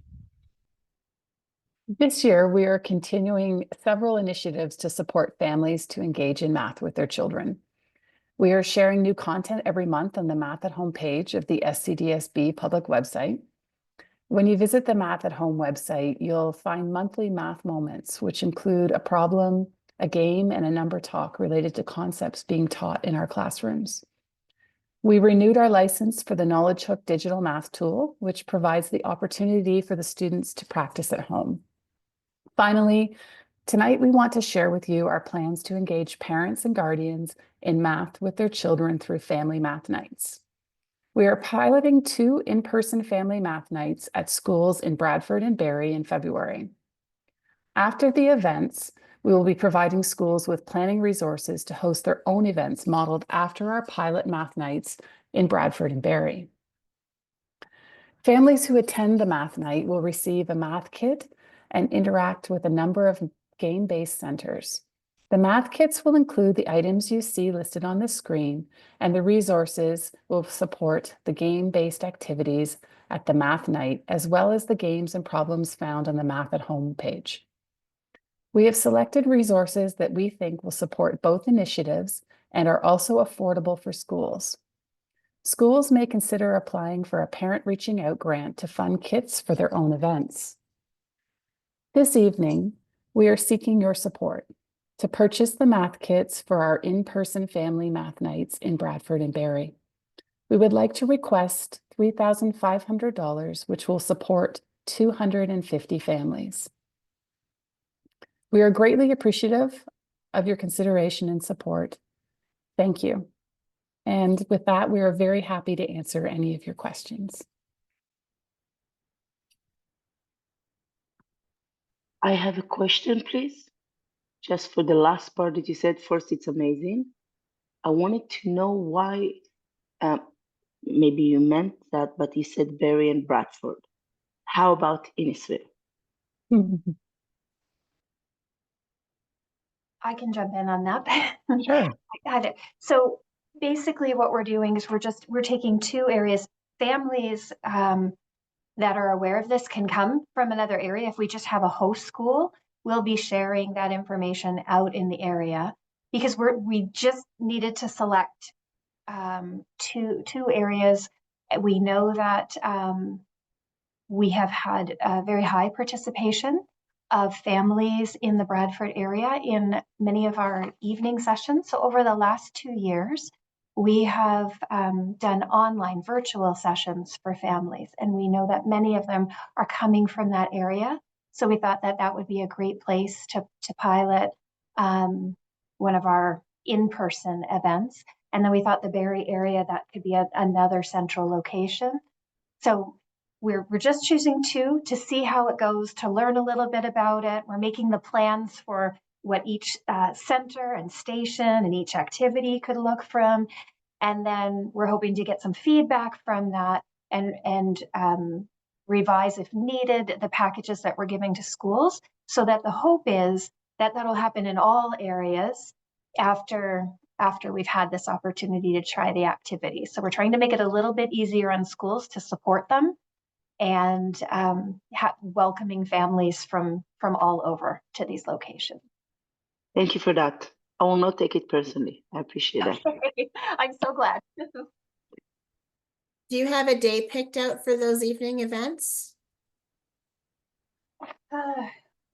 This year, we are continuing several initiatives to support families to engage in math with their children. We are sharing new content every month on the Math at Home page of the SCDSB public website. When you visit the Math at Home website, you'll find monthly math moments, which include a problem, a game, and a number talk related to concepts being taught in our classrooms. We renewed our license for the Knowledge Hook digital math tool, which provides the opportunity for the students to practice at home. Finally, tonight we want to share with you our plans to engage parents and guardians in math with their children through family math nights. We are piloting 2 in-person family math nights at schools in Bradford and Barrie in February. After the events, we will be providing schools with planning resources to host their own events modeled after our pilot math nights in Bradford and Barrie. Families who attend the math night will receive a math kit and interact with a number of game-based centers. The math kits will include the items you see listed on the screen, and the resources will support the game-based activities at the math night, as well as the games and problems found on the Math at Home page. We have selected resources that we think will support both initiatives and are also affordable for schools. Schools may consider applying for a Parent Reaching Out grant to fund kits for their own events. This evening, we are seeking your support to purchase the math kits for our in-person family math nights in Bradford and Barrie. We would like to request $3,500, which will support 250 families. We are greatly appreciative of your consideration and support. Thank you. And with that, we are very happy to answer any of your questions. I have a question, please. Just for the last part that you said, first, it's amazing. I wanted to know why, maybe you meant that, but you said Barry and Bradford. How about Innisfil? I can jump in on that. Sure. I got it. So basically what we're doing is we're taking two areas. Families that are aware of this can come from another area. If we just have a host school, we'll be sharing that information out in the area because we just needed to select two areas. We know that we have had a very high participation of families in the Bradford area in many of our evening sessions. So over the last 2 years, we have done online virtual sessions for families, and we know that many of them are coming from that area. So we thought that that would be a great place to pilot one of our in-person events. And then we thought the Barrie area, that could be another central location. So we're just choosing two to see how it goes, to learn a little bit about it. We're making the plans for what each center and station and each activity could look from. And then we're hoping to get some feedback from that and revise, if needed, the packages that we're giving to schools, so that the hope is that that'll happen in all areas after we've had this opportunity to try the activity. So we're trying to make it a little bit easier on schools to support them, and welcoming families from all over to these locations. Thank you for that. I will not take it personally. I appreciate that. I'm so glad. Do you have a day picked out for those evening events?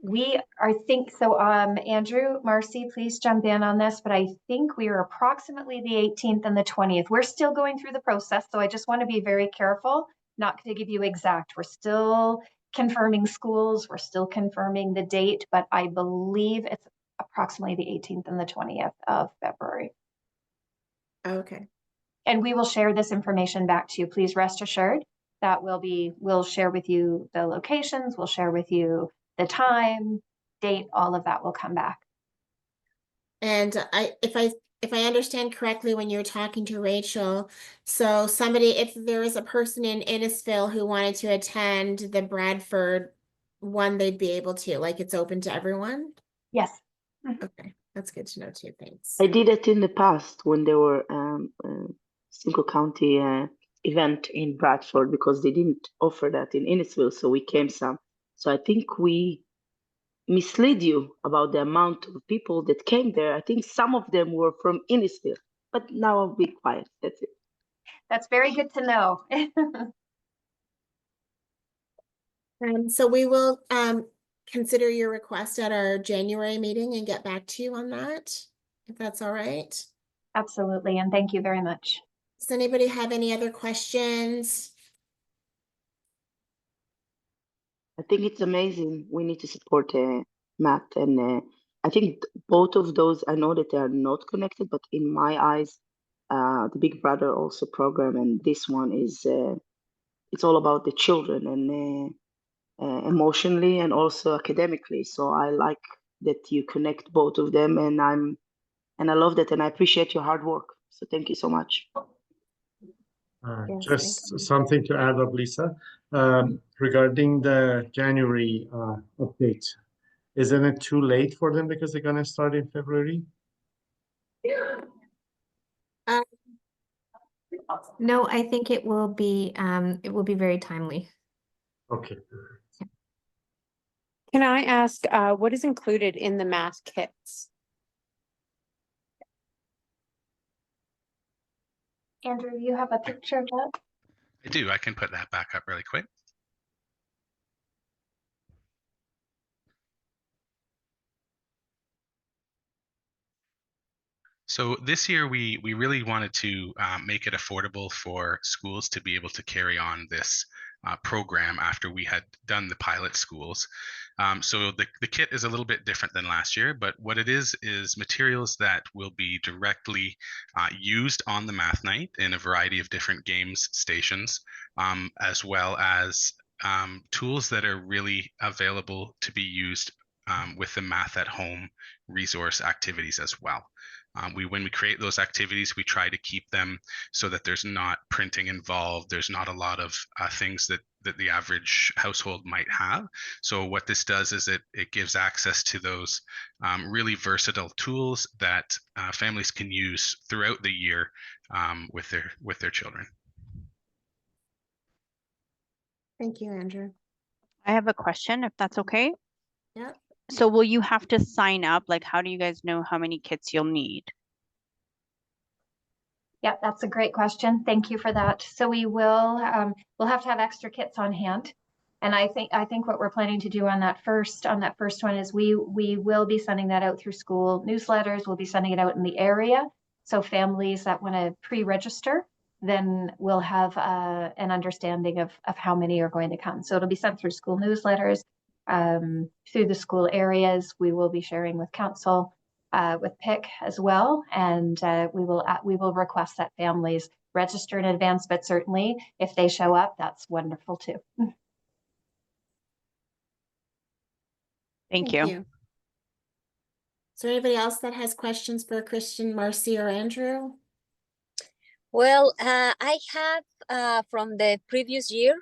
We are so. Andrew, Marcy, please jump in on this, but I think we are approximately the 18th and the 20th. We're still going through the process, so I just want to be very careful not to give you exact. We're still confirming schools, we're still confirming the date, but I believe it's approximately the 18th and the 20th of February. Okay. And we will share this information back to you. Please rest assured that we'll share with you the locations, we'll share with you the time, date, all of that will come back. And if I understand correctly, when you're talking to Rachel, so if there was a person in Innisfil who wanted to attend the Bradford one, they'd be able to, like, it's open to everyone? Yes. Okay, that's good to know too, thanks. I did it in the past when there were Simcoe County event in Bradford, because they didn't offer that in Innisfil, so we came some. So I think we misled you about the amount of people that came there. I think some of them were from Innisfil, but now I'll be quiet. That's it. That's very good to know. So we will consider your request at our January meeting and get back to you on that, if that's all right. Absolutely, and thank you very much. Does anybody have any other questions? I think it's amazing. We need to support Matt, and I think both of those, I know that they are not connected, but in my eyes, the Big Brother also program and this one is, it's all about the children and emotionally and also academically. So I like that you connect both of them, and I love that, and I appreciate your hard work. So thank you so much. Yes, Just something to add up, Lisa, regarding the January update. Isn't it too late for them because they're gonna start in February? No, I think it will be very timely. Okay. Can I ask, what is included in the math kits? Andrew, you have a picture of that? I do. I can put that back up really quick. So this year, we really wanted to make it affordable for schools to be able to carry on this program after we had done the pilot schools. So the kit is a little bit different than last year, but what it is materials that will be directly used on the math night in a variety of different games stations, as well as tools that are really available to be used with the Math at Home resource activities as well. When we create those activities, we try to keep them so that there's not printing involved. There's not a lot of things that the average household might have. So what this does is it gives access to those really versatile tools that families can use throughout the year with their children. Thank you, Andrew. I have a question, if that's okay. Yep. So will you have to sign up? Like, how do you guys know how many kits you'll need? Yeah, that's a great question. Thank you for that. So we will, we'll have to have extra kits on hand. And I think what we're planning to do on that first one is we will be sending that out through school newsletters. We'll be sending it out in the area. So families that want to pre-register, then we'll have an understanding of how many are going to come. So it'll be sent through school newsletters, through the school areas. We will be sharing with council, with PIC as well, and we will request that families register in advance, but certainly if they show up, that's wonderful too. Thank you. Is there anybody else that has questions for Christian, Marcy, or Andrew? Well, I have from the previous year,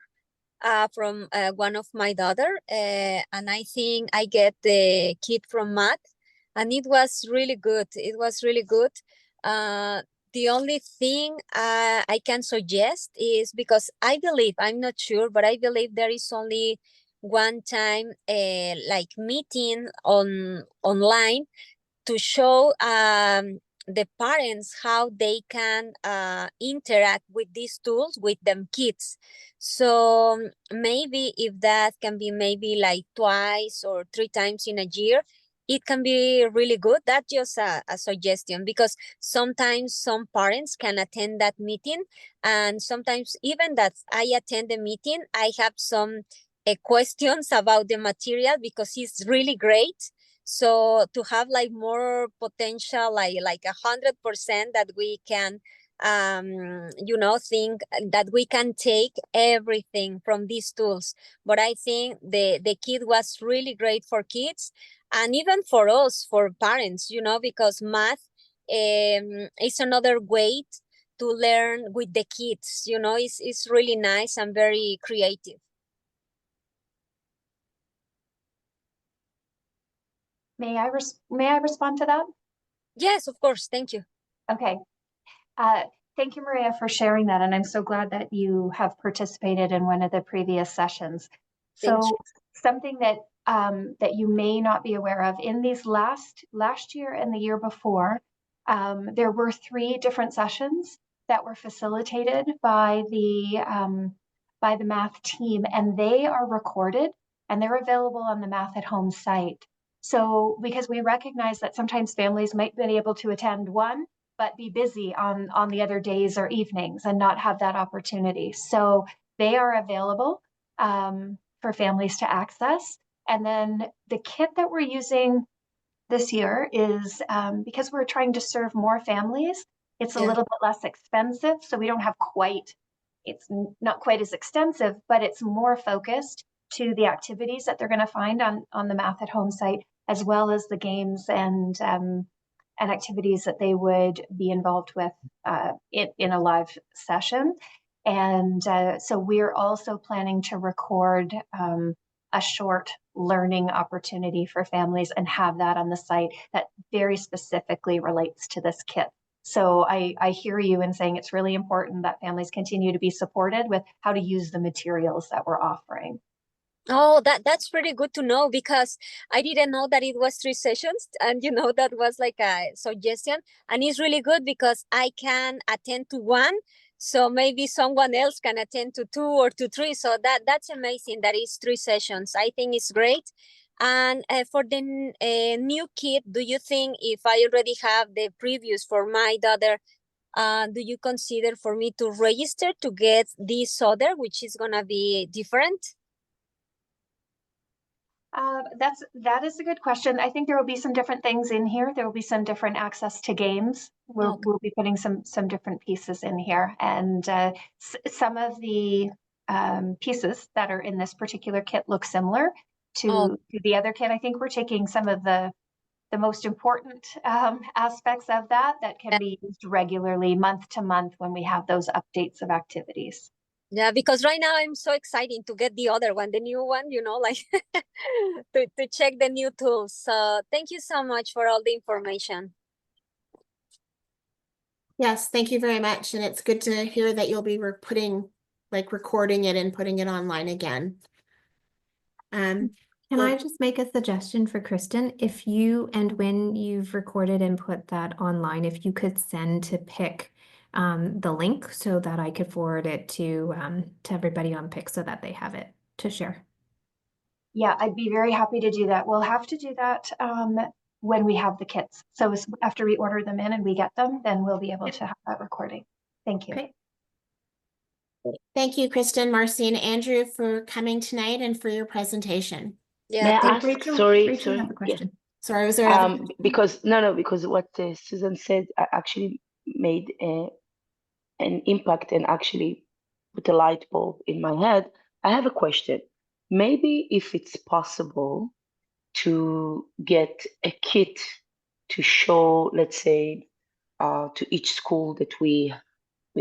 from one of my daughter, and I think I get the kit from math, and it was really good. It was really good. The only thing I can suggest is, because I believe, I'm not sure, but I believe there is only one time like meeting online to show the parents how they can interact with these tools with them kids. So maybe if that can be maybe like twice or 3 times in a year, it can be really good. That's just a suggestion, because sometimes some parents can attend that meeting, and sometimes even that I attend the meeting, I have some questions about the material because it's really great. So to have like more potential, like 100% that we can, think that we can take everything from these tools. But I think the kit was really great for kids, and even for us, for parents, because math is another way to learn with the kids. It's really nice and very creative. May I respond to that? Yes, of course. Thank you. Okay. Thank you, Maria, for sharing that. And I'm so glad that you have participated in one of the previous sessions. So something that that you may not be aware of, in these last year and the year before, there were 3 different sessions that were facilitated by the math team, and they are recorded and they're available on the Math at Home site. So because we recognize that sometimes families might be able to attend one, but be busy on the other days or evenings and not have that opportunity. So they are available for families to access. And then the kit that we're using this year is, because we're trying to serve more families, it's a little bit less expensive. So we don't have it's not quite as extensive, but it's more focused to the activities that they're going to find on the Math at Home site, as well as the games and activities that they would be involved with in a live session. And so we're also planning to record a short learning opportunity for families and have that on the site that very specifically relates to this kit. So I hear you in saying it's really important that families continue to be supported with how to use the materials that we're offering. Oh, that's pretty good to know, because I didn't know that it was 3 sessions, and that was like a suggestion, and it's really good because I can attend to one, so maybe someone else can attend to 2 or to 3. So that's amazing. That is 3 sessions. I think it's great. And for the new kit, do you think, if I already have the previews for my daughter, do you consider for me to register to get this other, which is gonna be different? That is a good question. I think there will be some different things in here. There will be some different access to games. We'll be putting some different pieces in here, and some of the pieces that are in this particular kit look similar to the other kit. I think we're taking some of the most important aspects of that can be used regularly, month to month, when we have those updates of activities. Yeah, because right now I'm so excited to get the other one, the new one, you know, like to check the new tools. So thank you so much for all the information. Yes, thank you very much. And it's good to hear that you'll be recording it and putting it online again. Can I just make a suggestion for Kristen? If you, and when you've recorded and put that online, if you could send to PIC the link so that I could forward it to everybody on PIC so that they have it to share. Yeah, I'd be very happy to do that. We'll have to do that when we have the kits. So after we order them in and we get them, then we'll be able to have that recording. Thank you. Okay. Thank you, Kristen, Marcy, and Andrew for coming tonight and for your presentation. May Yeah, I ask? Rachel, Sorry, Rachel sorry. has a question. Sorry, was there another question? Because because what Susan said actually made an impact and actually put a light bulb in my head. I have a question. Maybe if it's possible to get a kit to show, let's say, to each school that we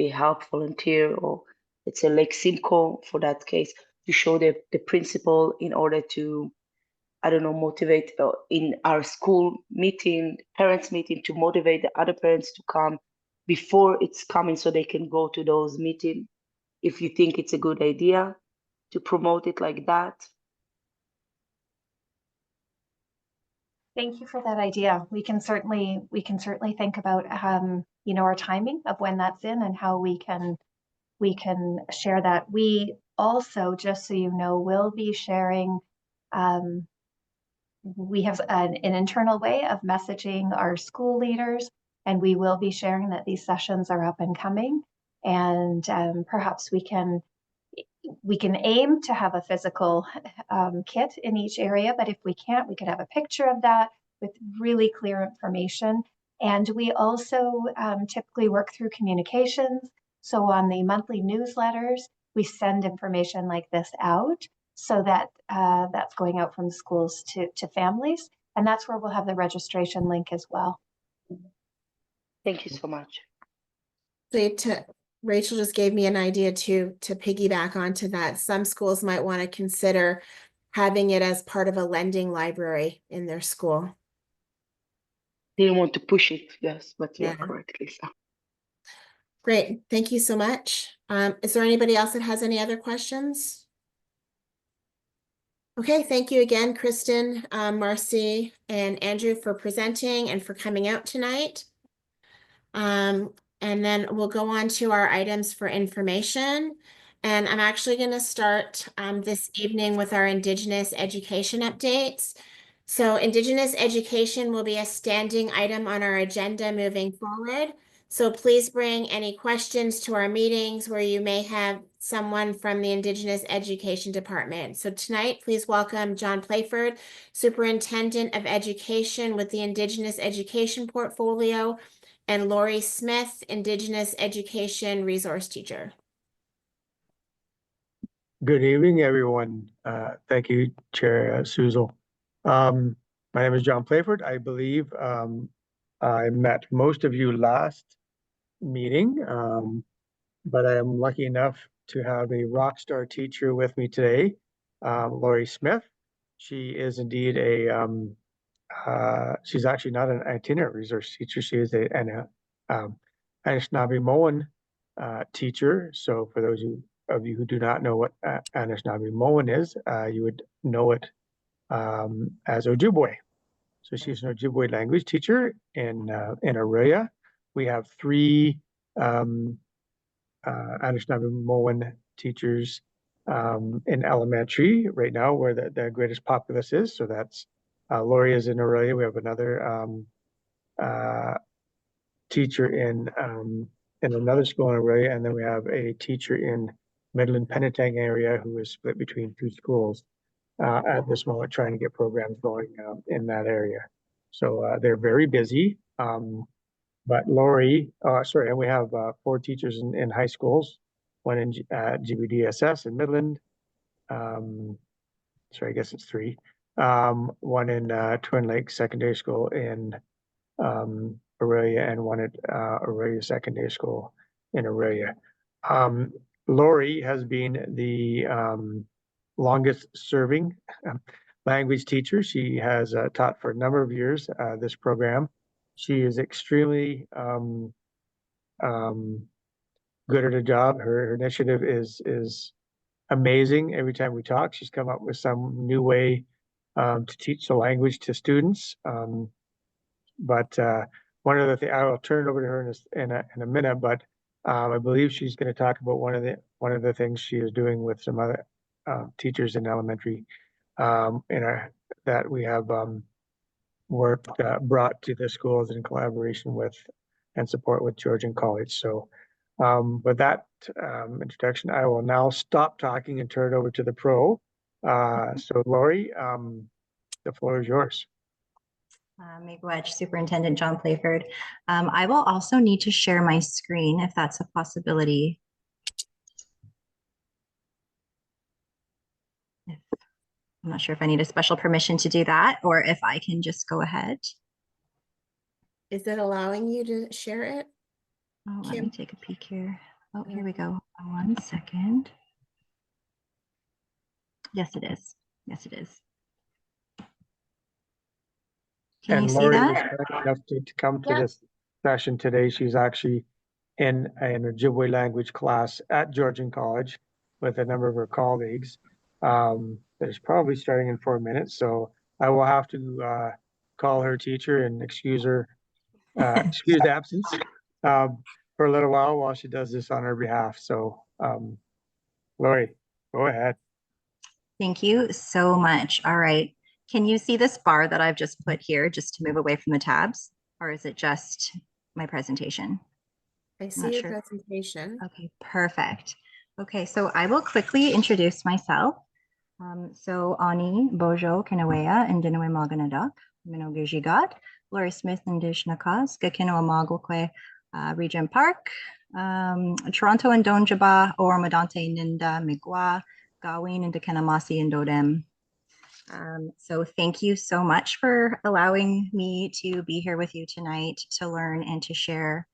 help volunteer, or let's say Lake Simcoe for that case, to show the principal in order to, I don't know, motivate in our school meeting, parents meeting, to motivate the other parents to come before it's coming so they can go to those meetings. If you think it's a good idea to promote it like that. Thank you for that idea. We can certainly think about our timing of when that's in and how we can share that. We also, just so you know, will be sharing. We have an internal way of messaging our school leaders, and we will be sharing that these sessions are up and coming. And perhaps we can aim to have a physical kit in each area, but if we can't, we could have a picture of that with really clear information. And we also typically work through communications. So on the monthly newsletters, we send information like this out so that that's going out from schools to families. And that's where we'll have the registration link as well. Thank you so much. Rachel just gave me an idea to piggyback onto that. Some schools might want to consider having it as part of a lending library in their school. Didn't want to push it, yes, but you're Yeah. correct, Lisa. Great, thank you so much. Is there anybody else that has any other questions? Okay, thank you again, Kristen, Marcy, and Andrew for presenting and for coming out tonight. And then we'll go on to our items for information. And I'm actually going to start this evening with our Indigenous education updates. So Indigenous education will be a standing item on our agenda moving forward. So please bring any questions to our meetings where you may have someone from the Indigenous Education Department. So tonight, please welcome John Playford, Superintendent of Education with the Indigenous Education Portfolio, and Lori Smith, Indigenous Education Resource Teacher. Good evening, everyone. Thank you, Chair Suzel. My name is John Playford. I believe I met most of you last meeting, but I am lucky enough to have a rock star teacher with me today, Lori Smith. She is indeed she's actually not an itinerant resource teacher. She is an Anishinaabe-Moan teacher. So for those of you who do not know what Anishinaabe-Moan is, you would know it as Ojibwe. So she's an Ojibwe language teacher in Aurelia. We have 3 Anishinaabe-Moan teachers in elementary right now, where the greatest populace is. So that's Lori is in Aurelia. We have another teacher in in another school in Aurelia, and then we have a teacher in Midland Penetang area who is split between 2 schools at this moment, trying to get programs going in that area. So they're very busy. But Lori, sorry, and we have 4 teachers in high schools, one in GBDSS in Midland. Sorry, I guess it's 3. One in Twin Lakes Secondary School in Aurelia, and one at Aurelia Secondary School in Aurelia. Lori has been the longest serving language teacher. She has taught for a number of years this program. She is extremely good at her job. Her initiative is amazing. Every time we talk, she's come up with some new way to teach the language to students. But one of the things, I will turn it over to her in a minute, but I believe she's going to talk about one of the things she is doing with some other teachers in elementary that we have work brought to the schools in collaboration with and support with Georgian College. So with that introduction, I will now stop talking and turn it over to the pro. So Lori, the floor is yours. Miigwech, Superintendent John Playford. I will also need to share my screen if that's a possibility. I'm not sure if I need a special permission to do that or if I can just go ahead. Is it allowing you to share it? Oh, let me take a peek here. Oh, here we go. 1 second. Yes, it is. Yes, it is. Can you see Lori was that? kind enough to come to this session today. She's actually in an Ojibwe language class at Georgian College with a number of her colleagues. There's probably starting in 4 minutes, so I will have to call her teacher and excuse absence for a little while she does this on her behalf. So Lori, go ahead. Thank you so much. All right. Can you see this bar that I've just put here just to move away from the tabs, or is it just my presentation? I see your presentation. Okay, perfect. Okay, so I will quickly introduce myself. So Ani Bojo Kinawea and Dinaway Maganadak, Minogijigat, Lori Smith and Dishnakas, Gakino Magokwe, Regent Park, Toronto and Donjaba, or Madante Ninda Migwa, Gawin and Dekanamasi and Dodem. So thank you so much for allowing me to be here with you tonight to learn and to share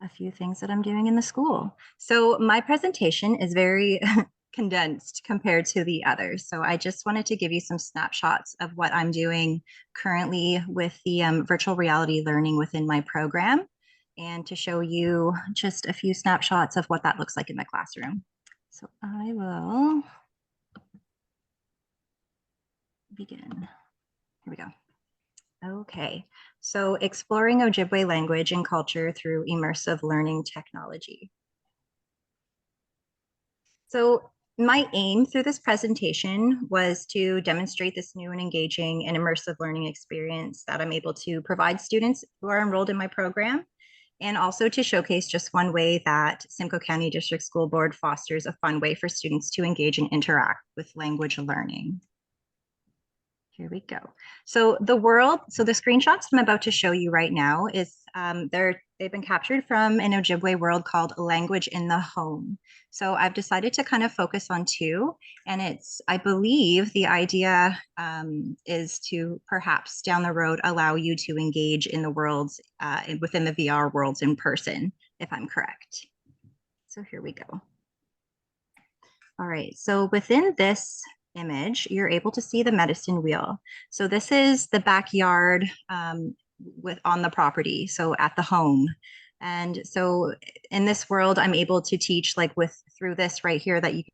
a few things that I'm doing in the school. So my presentation is very condensed compared to the others. So I just wanted to give you some snapshots of what I'm doing currently with the virtual reality learning within my program, and to show you just a few snapshots of what that looks like in the classroom. So I will begin. Here we go. Okay, so exploring Ojibwe language and culture through immersive learning technology. So my aim through this presentation was to demonstrate this new and engaging and immersive learning experience that I'm able to provide students who are enrolled in my program, and also to showcase just one way that Simcoe County District School Board fosters a fun way for students to engage and interact with language learning. Here we go. So the screenshots I'm about to show you right now is they've been captured from an Ojibwe world called Language in the Home. So I've decided to kind of focus on 2, and I believe the idea is to perhaps down the road allow you to engage in the worlds within the VR worlds in person, if I'm correct. So here we go. All right, so within this image, you're able to see the medicine wheel. So this is the backyard on the property, so at the home. And so in this world, I'm able to teach through this right here that you can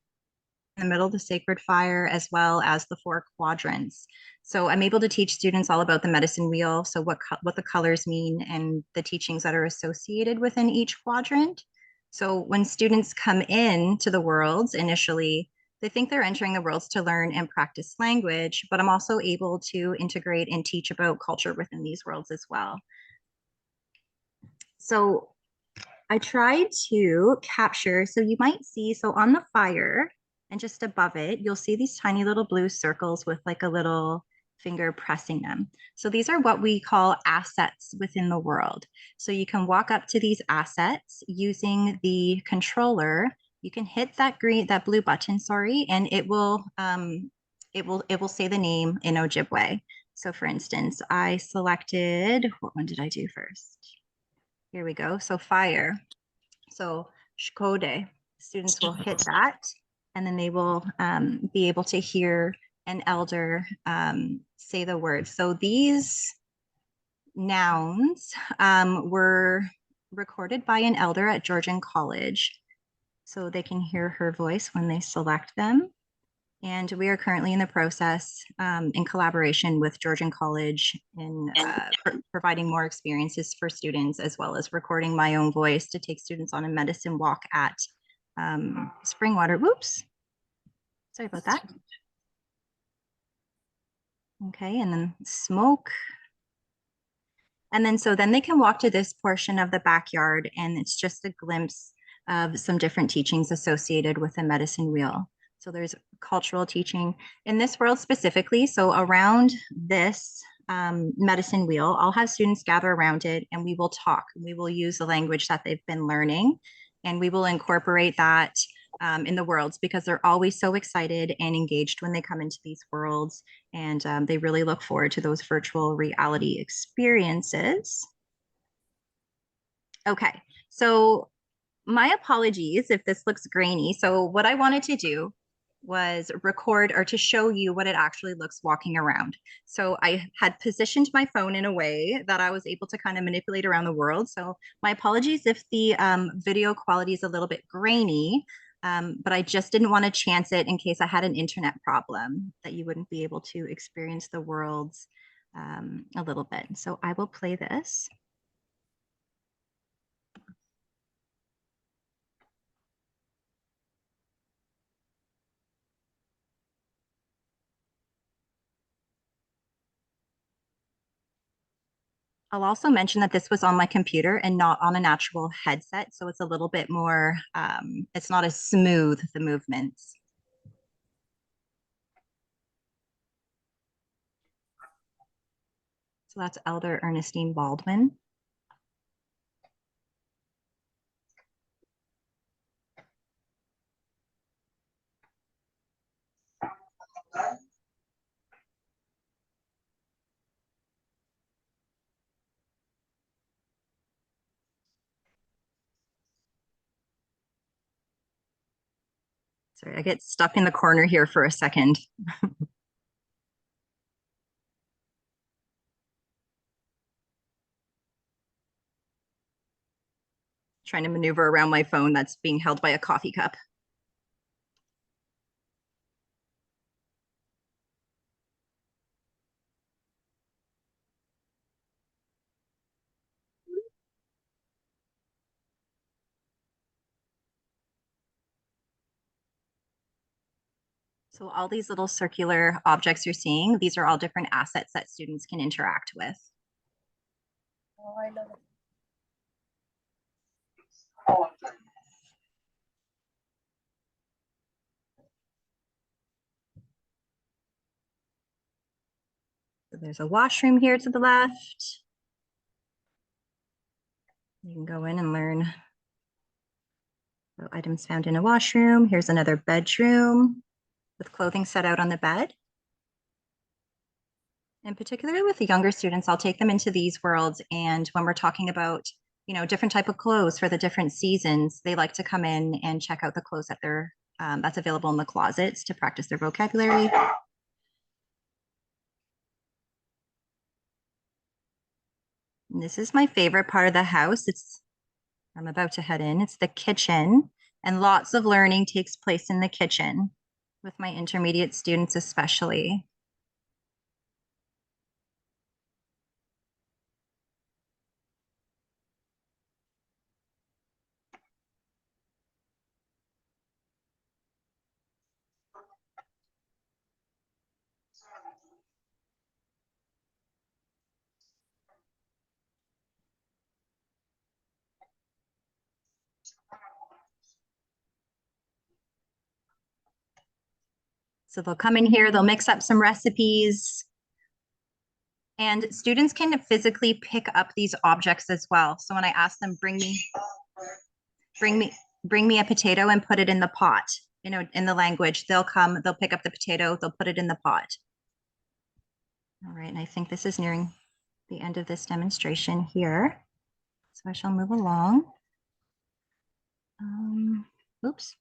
in the middle, the sacred fire, as well as the 4 quadrants. So I'm able to teach students all about the medicine wheel, so what the colors mean and the teachings that are associated within each quadrant. So when students come in to the worlds initially, they think they're entering the worlds to learn and practice language, but I'm also able to integrate and teach about culture within these worlds as well. So I tried to capture, so you might see, so on the fire and just above it, you'll see these tiny little blue circles with like a little finger pressing them. So these are what we call assets within the world. So you can walk up to these assets using the controller. You can hit that blue button, sorry, and it will say the name in Ojibwe. So for instance, I selected, what one did I do first? Here we go. So fire. So Shkode, students will hit that, and then they will be able to hear an elder say the word. So these nouns were recorded by an elder at Georgian College, so they can hear her voice when they select them. And we are currently in the process in collaboration with Georgian College in providing more experiences for students, as well as recording my own voice to take students on a medicine walk at Springwater. Whoops, sorry about that. Okay, and then smoke. And then so then they can walk to this portion of the backyard, and it's just a glimpse of some different teachings associated with the medicine wheel. So there's cultural teaching in this world specifically. So around this medicine wheel, I'll have students gather around it, and we will talk. We will use the language that they've been learning, and we will incorporate that in the worlds, because they're always so excited and engaged when they come into these worlds, and they really look forward to those virtual reality experiences. Okay, so my apologies if this looks grainy. So what I wanted to do was record, or to show you what it actually looks walking around. So I had positioned my phone in a way that I was able to kind of manipulate around the world. So my apologies if the video quality is a little bit grainy, but I just didn't want to chance it in case I had an internet problem that you wouldn't be able to experience the worlds a little bit. So I will play this. I'll also mention that this was on my computer and not on an actual headset, so it's a little bit more, it's not as smooth, the movements. So that's Elder Ernestine Baldwin. Sorry, I get stuck in the corner here for a second. Trying to maneuver around my phone that's being held by a coffee cup. So all these little circular objects you're seeing, these are all different assets that students can interact with. Oh, I love it. So there's a washroom here to the left. You can go in and learn items found in a washroom. Here's another bedroom with clothing set out on the bed. And particularly with the younger students, I'll take them into these worlds. And when we're talking about, you know, different type of clothes for the different seasons, they like to come in and check out the clothes that they're that's available in the closets to practice their vocabulary. And this is my favorite part of the house. I'm about to head in. It's the kitchen, and lots of learning takes place in the kitchen with my intermediate students especially. So they'll come in here, they'll mix up some recipes. And students can physically pick up these objects as well. So when I ask them, bring me a potato and put it in the pot, you know, in the language, they'll come, they'll pick up the potato, they'll put it in the pot. All right, and I think this is nearing the end of this demonstration here. So I shall move along. Oops.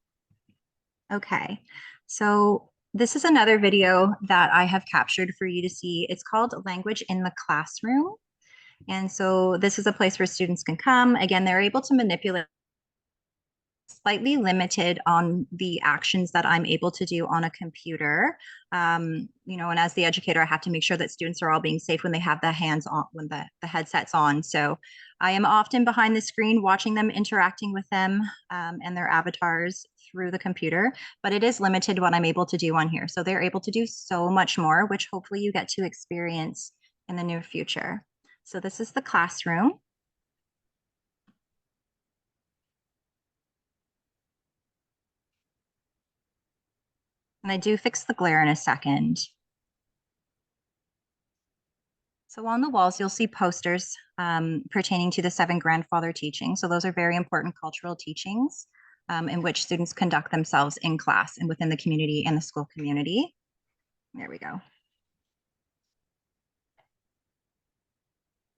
Okay, so this is another video that I have captured for you to see. It's called Language in the Classroom. And so this is a place where students can come. Again, they're able to manipulate, slightly limited on the actions that I'm able to do on a computer. You know, and as the educator, I have to make sure that students are all being safe when they have the hands on, when the headset's on. So I am often behind the screen watching them, interacting with them and their avatars through the computer, but it is limited what I'm able to do on here. So they're able to do so much more, which hopefully you get to experience in the near future. So this is the classroom. And I do fix the glare in a second. So on the walls, you'll see posters pertaining to the 7 grandfather teachings. So those are very important cultural teachings in which students conduct themselves in class and within the community and the school community. There we go.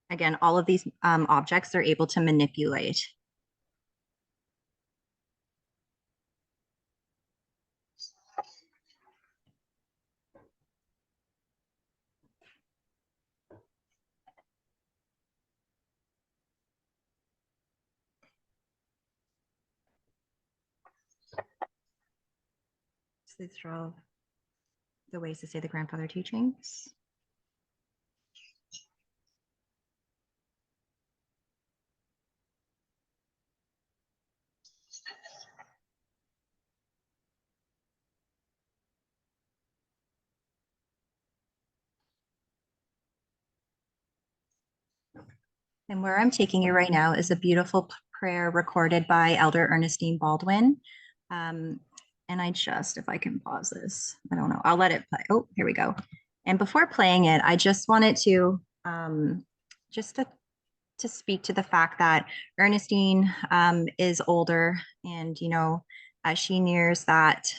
Again, all of these objects are able to manipulate. So these are all the ways to say the grandfather teachings. And where I'm taking you right now is a beautiful prayer recorded by Elder Ernestine Baldwin. And I just, if I can pause this, I don't know, I'll let it play. Oh, here we go. And before playing it, I just wanted to just to speak to the fact that Ernestine is older, and you know, as she nears that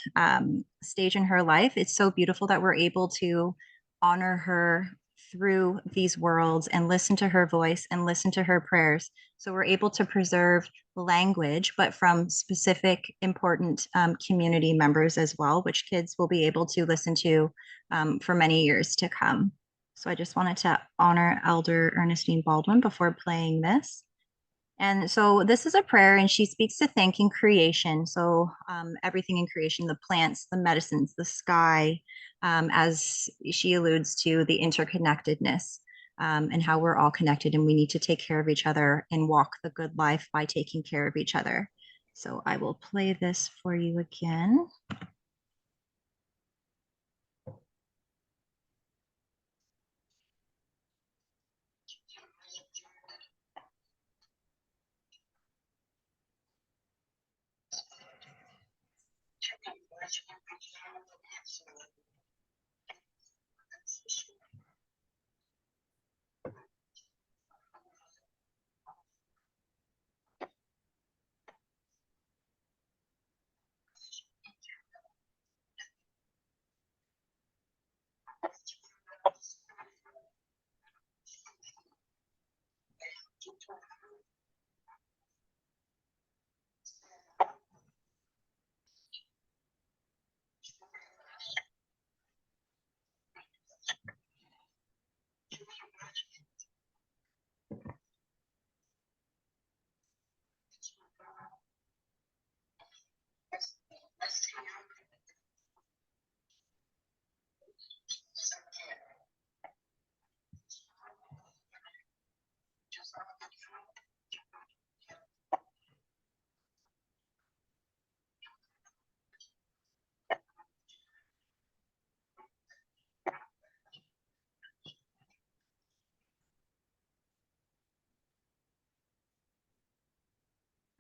stage in her life, it's so beautiful that we're able to honor her through these worlds and listen to her voice and listen to her prayers. So we're able to preserve language, but from specific important community members as well, which kids will be able to listen to for many years to come. So I just wanted to honor Elder Ernestine Baldwin before playing this. And so this is a prayer, and she speaks to thanking creation. So everything in creation, the plants, the medicines, the sky, as she alludes to the interconnectedness and how we're all connected, and we need to take care of each other and walk the good life by taking care of each other. So I will play this for you again.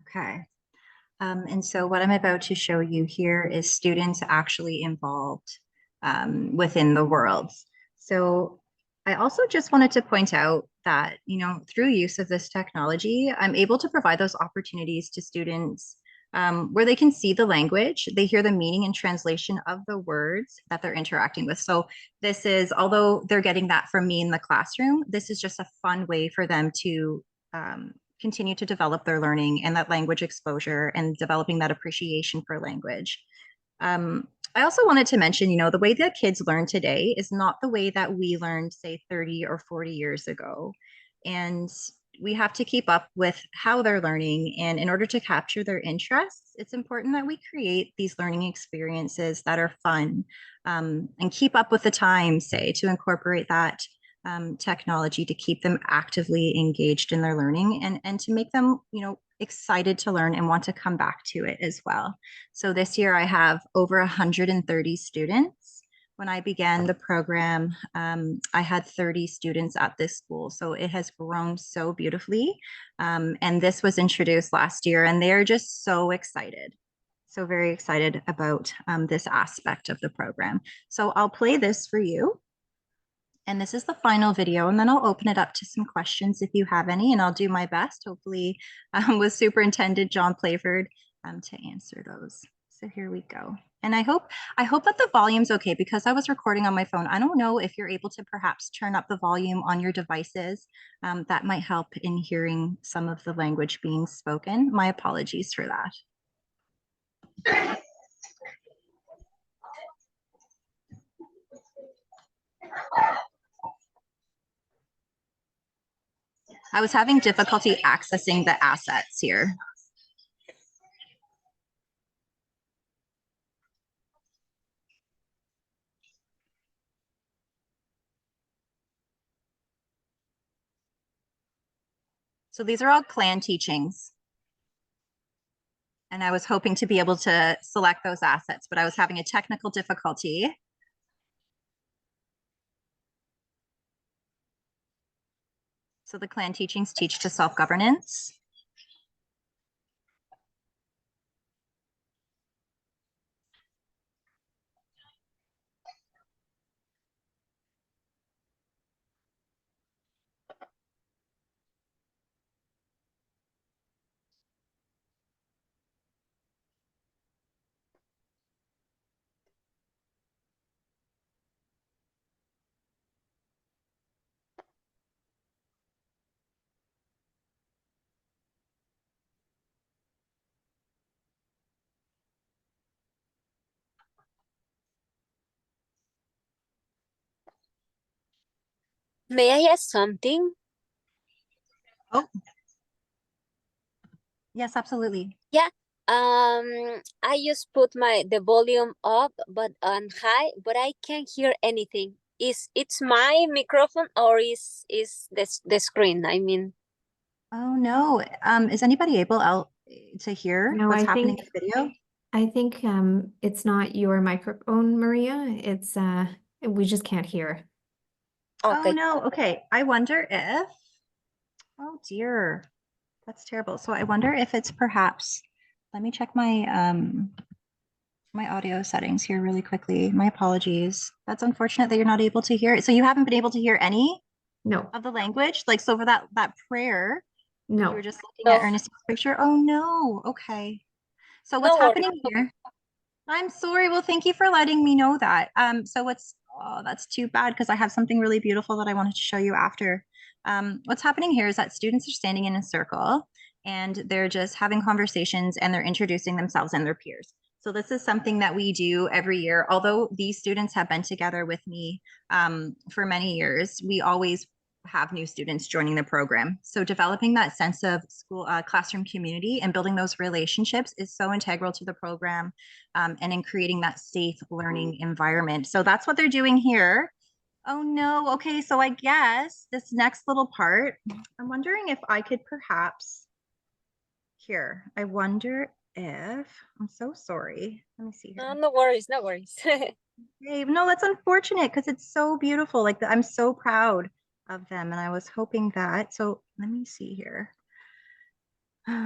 Okay. And so what I'm about to show you here is students actually involved. within the world. So I also just wanted to point out that, you know, through use of this technology, I'm able to provide those opportunities to students where they can see the language, they hear the meaning and translation of the words that they're interacting with. So this is, although they're getting that from me in the classroom, this is just a fun way for them to continue to develop their learning and that language exposure and developing that appreciation for language. I also wanted to mention, you know, the way that kids learn today is not the way that we learned, say, 30 or 40 years ago. And we have to keep up with how they're learning. And in order to capture their interests, it's important that we create these learning experiences that are fun and keep up with the time, say, to incorporate that technology to keep them actively engaged in their learning and to make them, you know, excited to learn and want to come back to it as well. So this year I have over 130 students. When I began the program, I had 30 students at this school. So it has grown so beautifully. And this was introduced last year and they're just so excited. So very excited about this aspect of the program. So I'll play this for you. And this is the final video, and then I'll open it up to some questions if you have any, and I'll do my best, hopefully with Superintendent John Playford to answer those. So here we go. And I hope that the volume's okay because I was recording on my phone. I don't know if you're able to perhaps turn up the volume on your devices. That might help in hearing some of the language being spoken. My apologies for that. I was having difficulty accessing the assets here. So these are all clan teachings. And I was hoping to be able to select those assets, but I was having a technical difficulty. So the clan teachings teach to self-governance. May I ask something? Oh, yes, absolutely. Yeah. I just put the volume up, but on high, but I can't hear anything. It's my microphone or is the screen? I mean. Oh no. Is anybody able to hear No, what's I happening think in the video? I think it's not your microphone, Maria. It's we just can't hear. Oh Okay. no. Okay. I wonder if, oh dear, that's terrible. So I wonder if it's perhaps, let me check my audio settings here really quickly. My apologies. That's unfortunate that you're not able to hear it. So you haven't been able to hear any No, of the language? Like, so for that prayer, you no. were just looking at Ernestine's picture? Oh no. Okay. So what's No worries. happening here? I'm sorry. Well, thank you for letting me know that. So oh, that's too bad because I have something really beautiful that I wanted to show you after. What's happening here is that students are standing in a circle and they're just having conversations and they're introducing themselves and their peers. So this is something that we do every year. Although these students have been together with me for many years, we always have new students joining the program. So developing that sense of school classroom community and building those relationships is so integral to the program and in creating that safe learning environment. So that's what they're doing here. Oh no, okay, so I guess this next little part, I'm wondering if I could perhaps, here, I wonder if, I'm so sorry. Let me see here. No worries, no worries. Hey, no, that's unfortunate because it's so beautiful. Like I'm so proud of them and I was hoping that. So let me see here. PIC.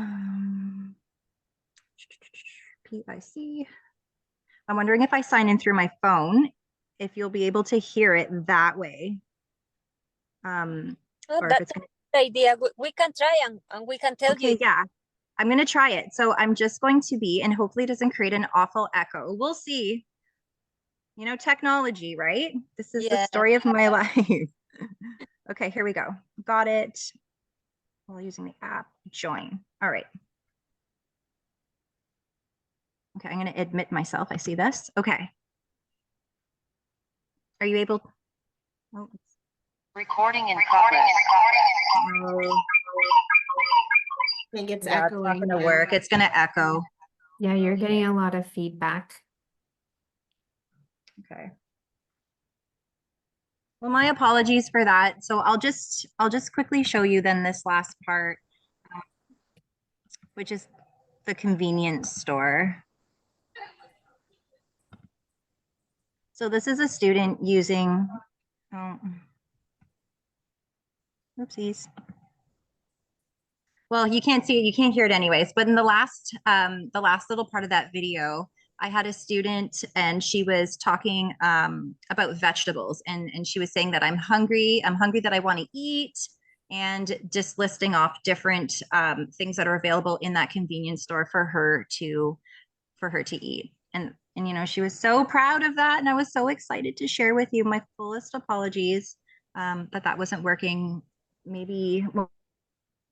I'm wondering if I sign in through my phone, if you'll be able to hear it that way. Oh, Or if that's it's a gonna, good idea. We can try and we can tell okay, you. yeah. I'm gonna try it. So I'm just going to be, and hopefully it doesn't create an awful echo. We'll see. You know, technology, right? This is the Yeah. story of my life. Okay, here we go. Got it. While using the app, join. All right. Okay, I'm gonna admit myself. I see this. Okay. Are you able? Oh, Recording in progress. oh, I think it's yeah, it's not echoing. gonna Yeah. work. It's gonna echo. Yeah, you're getting a lot of feedback. Okay. Well, my apologies for that. So I'll just quickly show you then this last part, which is the convenience store. So this is a student using, oh, oopsies. Well, you can't see it, you can't hear it anyways, but in the last little part of that video, I had a student and she was talking about vegetables and she was saying that I'm hungry that I want to eat, and just listing off different things that are available in that convenience store for her to eat. And you know, she was so proud of that, and I was so excited to share with you. My fullest apologies that wasn't working. Maybe we'll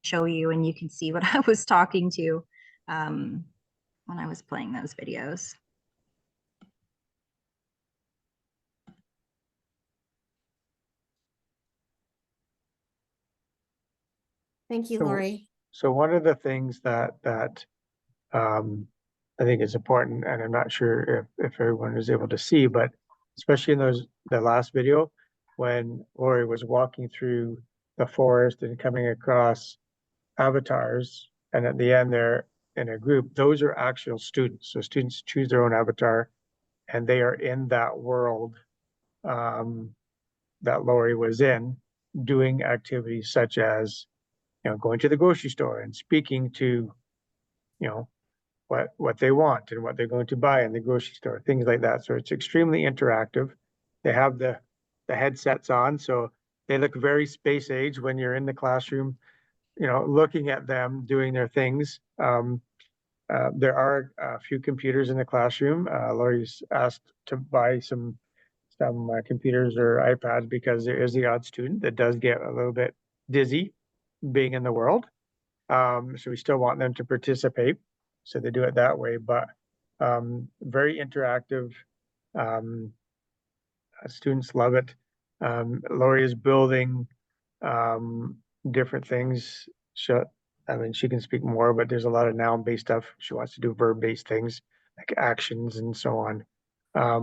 show you and you can see what I was talking to when I was playing those videos. Thank you, So- Lori. So one of the things that I think is important, and I'm not sure if everyone is able to see, but especially in the last video, when Lori was walking through the forest and coming across avatars, and at the end they're in a group, those are actual students. So students choose their own avatar, and they are in that world that Lori was in, doing activities such as, you know, going to the grocery store and speaking to, you know, what they want and what they're going to buy in the grocery store, things like that. So it's extremely interactive. They have the headsets on, so they look very space age when you're in the classroom, you know, looking at them doing their things. There are a few computers in the classroom. Lori's asked to buy some computers or iPads because there is the odd student that does get a little bit dizzy being in the world. So we still want them to participate. So they do it that way, but very interactive. Students love it. Lori is building different things. I mean, she can speak more, but there's a lot of noun-based stuff. She wants to do verb-based things like actions and so on.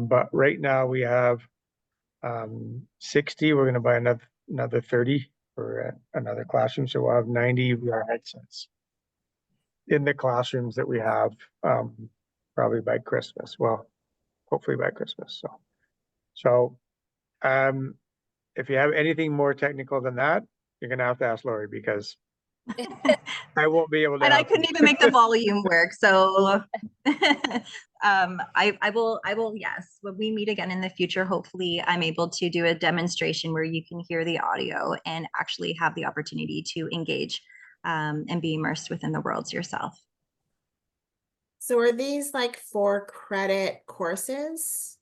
But right now we have 60. We're going to buy another 30 for another classroom. So we'll have 90 VR headsets in the classrooms that we have, probably by Christmas. Well, hopefully by Christmas. So if you have anything more technical than that, you're going to have to ask Lori, because I won't be able to. And I help couldn't you. even make the volume work. So I will, yes, when we meet again in the future, hopefully I'm able to do a demonstration where you can hear the audio and actually have the opportunity to engage and be immersed within the worlds yourself. So are these like 4-credit courses?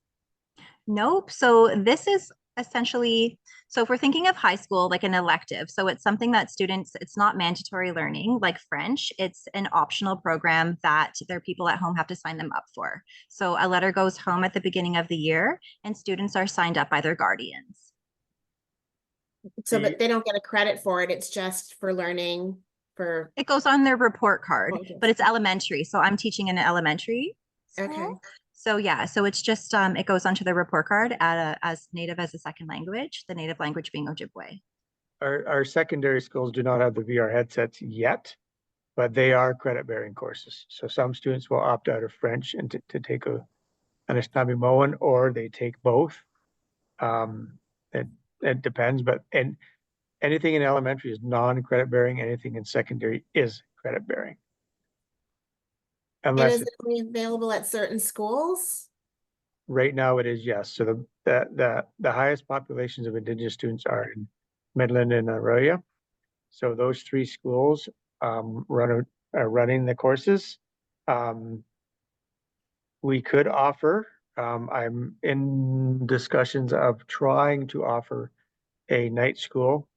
Nope. So this is essentially, so if we're thinking of high school, like an elective, so it's something that students, it's not mandatory learning like French, it's an optional program that their people at home have to sign them up for. So a letter goes home at the beginning of the year and students are signed up by their guardians. So, but they don't get a credit for it. It's just for learning for. It goes on their report card, Okay. but it's elementary. So I'm teaching in an elementary school. Okay. So yeah, so it's just it goes onto the report card as native as a second language, the native language being Ojibwe. Our secondary schools do not have the VR headsets yet, but they are credit-bearing courses. So some students will opt out of French and to take an Anishinaabemowin, or they take both. It depends, but anything in elementary is non-credit bearing. Anything in secondary is credit bearing. And Unless is it only available at certain schools? Right now it is, yes. So the highest populations of Indigenous students are in Midland and Aurelia. So those three schools are running the courses. We could offer, I'm in discussions of trying to offer a night school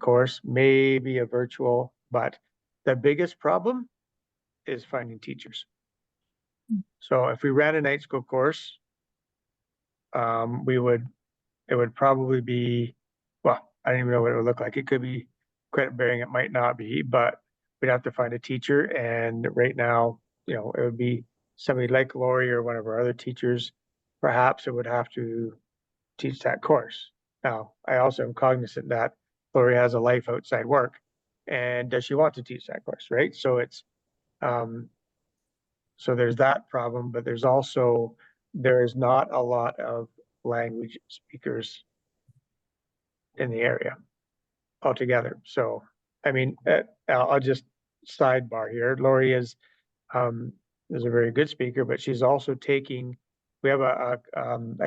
course, maybe a virtual, but the biggest problem is finding teachers. So if we ran a night school course, it would probably be, well, I don't even know what it would look like. It could be credit bearing, it might not be, but we'd have to find a teacher. And right now, you know, it would be somebody like Lori or one of our other teachers, perhaps it would have to teach that course. Now, I also am cognizant that Lori has a life outside work, and does she want to teach that course, right? So it's, so there's that problem, but there's also, there is not a lot of language speakers in the area altogether. So, I mean, I'll just sidebar here. Lori is a very good speaker, but she's also taking, we have a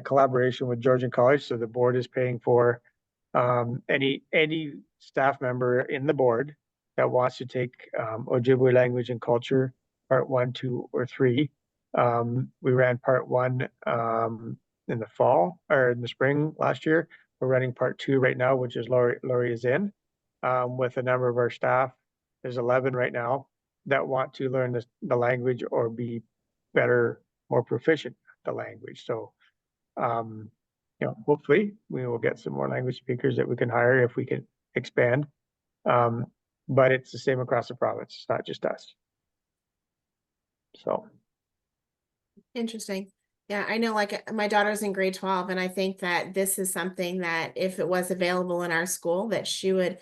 collaboration with Georgian College. So the board is paying for any staff member in the board that wants to take Ojibwe language and culture, part 1, 2, or 3. We ran part 1 in the fall or in the spring last year. We're running part 2 right now, which is Lori is in, with a number of our staff. There's 11 right now that want to learn the language or be better, more proficient at the language. So, you know, hopefully we will get some more language speakers that we can hire if we can expand. But it's the same across the province. It's not just us. So. Interesting. Yeah, I know like my daughter's in grade 12, and I think that this is something that if it was available in our school that she would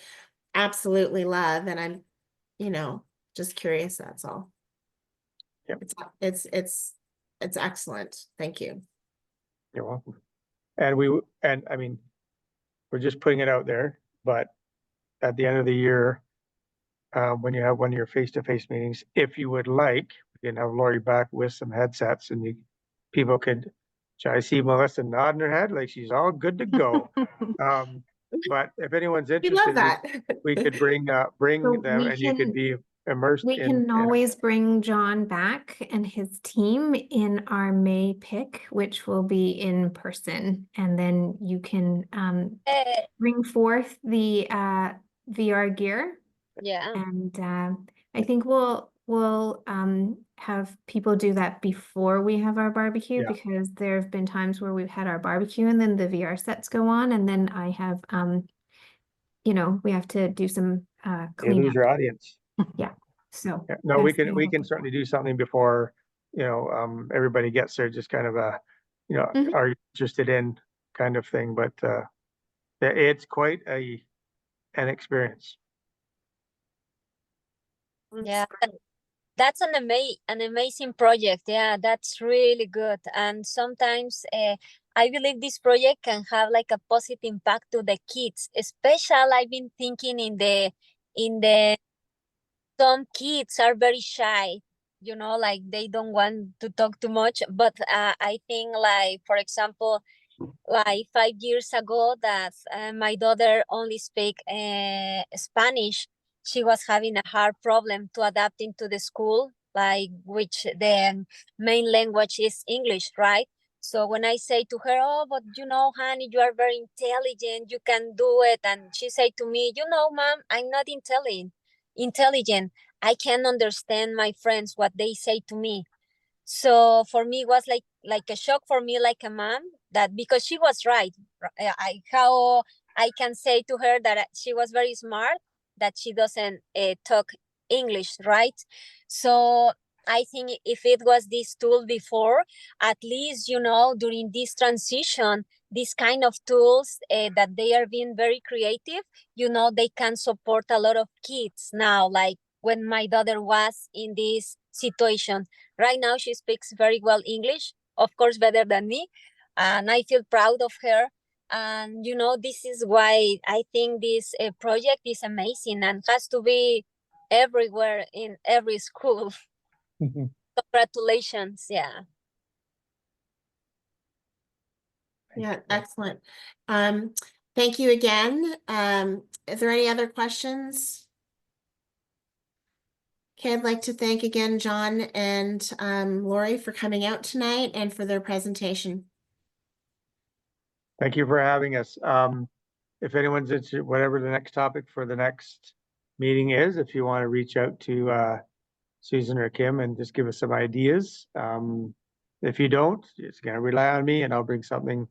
absolutely love. And I'm, you know, just curious, that's all. Yep. It's excellent. Thank you. You're welcome. And I mean, we're just putting it out there, but at the end of the year, when you have one of your face-to-face meetings, if you would like, we can have Lori back with some headsets and people could, I see Melissa nodding her head like she's all good to go. But if anyone's We love interested, that. we could bring So them we and you could be immersed We in. can always bring John back and his team in our May PIC, which will be in person. And then you can bring forth the VR gear. Yeah. And I think we'll have people do that before we have our barbecue, Yeah. because there have been times where we've had our barbecue and then the VR sets go on, and then I have you know, we have to do some You cleanup. lose your audience. Yeah. So Yeah. No, we that's can the- certainly do something before, you know, everybody gets there, just kind of a, you know, Mhm. are you interested in kind of thing, but it's quite an experience. Yeah. That's an amazing project. Yeah, that's really good. And sometimes I believe this project can have like a positive impact to the kids. Especially, I've been thinking in the some kids are very shy. You know, like they don't want to talk too much. But I think, like for example, like 5 years ago, that my daughter only speak Spanish. She was having a hard problem to adapt into the school, like which the main language is English, right? So when I say to her, "Oh, but you know, honey, you are very intelligent. You can do it," and she said to me, "You know, mom, I'm not intelligent. I can understand my friends what they say to me." So for me, it was like a shock for me, like a mom, that because she was right. How I can say to her that she was very smart, that she doesn't talk English, right? So I think if it was this tool before, at least, you know, during this transition, these kind of tools that they are being very creative, you know, they can support a lot of kids now, like when my daughter was in this situation. Right now, she speaks very well English, of course, better than me. And I feel proud of her. And, you know, this is why I think this project is amazing and has to be everywhere in every school. Congratulations. Yeah. Yeah, excellent. Thank you again. Is there any other questions? Okay, I'd like to thank again John and Lori for coming out tonight and for their presentation. Thank you for having us. If anyone's interested, whatever the next topic for the next meeting is, if you want to reach out to Susan or Kim and just give us some ideas. If you don't, it's going to rely on me and I'll bring something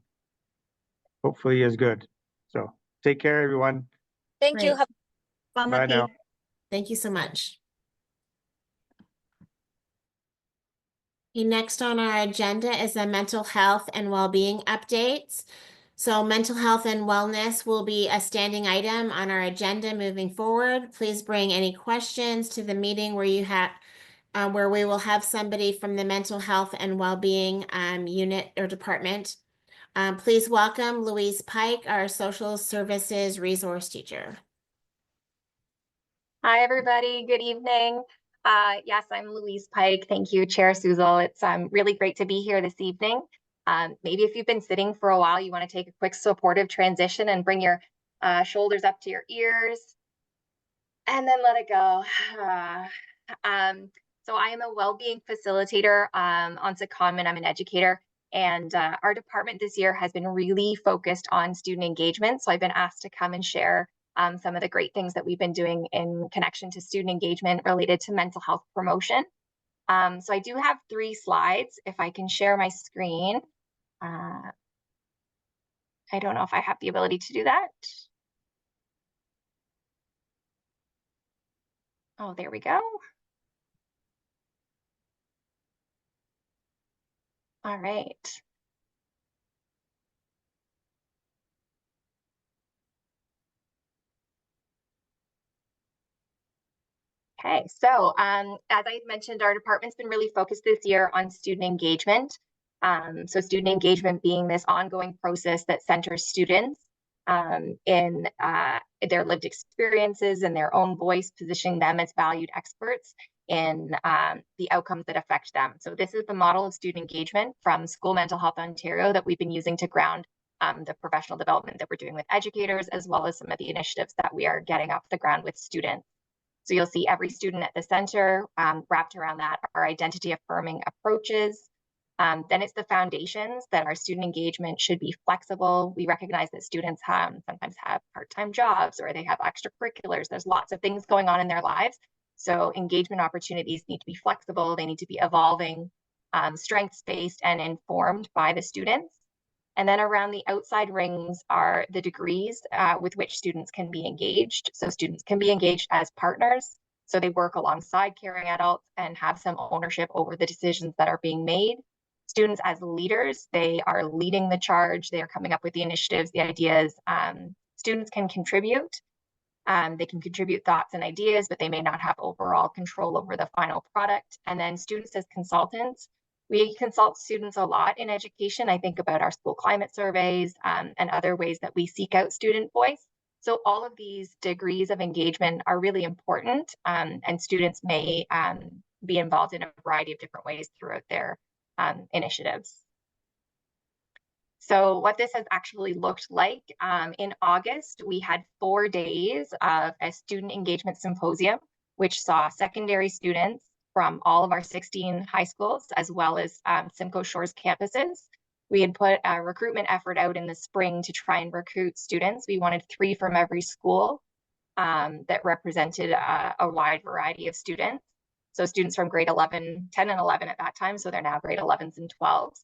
hopefully as good. So take care, everyone. Thank you. Great. Bye now. Thank you so much. Next on our agenda is a mental health and well-being updates. So mental health and wellness will be a standing item on our agenda moving forward. Please bring any questions to the meeting where you have where we will have somebody from the mental health and well-being unit or department. Please welcome Louise Pike, our social services resource teacher. Hi, everybody. Good evening. Yes, I'm Louise Pike. Thank you, Chair Suzel. It's really great to be here this evening. Maybe if you've been sitting for a while, you want to take a quick supportive transition and bring your shoulders up to your ears and then let it go. So I am a well-being facilitator on secondment. I'm an educator. And our department this year has been really focused on student engagement. So I've been asked to come and share some of the great things that we've been doing in connection to student engagement related to mental health promotion. So I do have 3 slides. If I can share my screen. I don't know if I have the ability to do that. Oh, there we go. All right. Okay, so as I mentioned, our department's been really focused this year on student engagement. So student engagement being this ongoing process that centers students in their lived experiences and their own voice, positioning them as valued experts in the outcomes that affect them. So this is the model of student engagement from School Mental Health Ontario that we've been using to ground the professional development that we're doing with educators, as well as some of the initiatives that we are getting off the ground with students. So you'll see every student at the center. Wrapped around that are identity affirming approaches. Then it's the foundations that our student engagement should be flexible. We recognize that students sometimes have part-time jobs or they have extracurriculars. There's lots of things going on in their lives. So engagement opportunities need to be flexible. They need to be evolving, strengths-based and informed by the students. And then around the outside rings are the degrees with which students can be engaged. So students can be engaged as partners. So they work alongside caring adults and have some ownership over the decisions that are being made. Students as leaders, they are leading the charge. They are coming up with the initiatives, the ideas. Students can contribute. They can contribute thoughts and ideas, but they may not have overall control over the final product. And then students as consultants, we consult students a lot in education. I think about our school climate surveys and other ways that we seek out student voice. So all of these degrees of engagement are really important, and students may be involved in a variety of different ways throughout their initiatives. So what this has actually looked like, in August, we had 4 days of a student engagement symposium, which saw secondary students from all of our 16 high schools, as well as Simcoe Shores campuses. We had put a recruitment effort out in the spring to try and recruit students. We wanted 3 from every school that represented a wide variety of students. So students from grade 11, 10 and 11 at that time, so they're now grade 11s and 12s.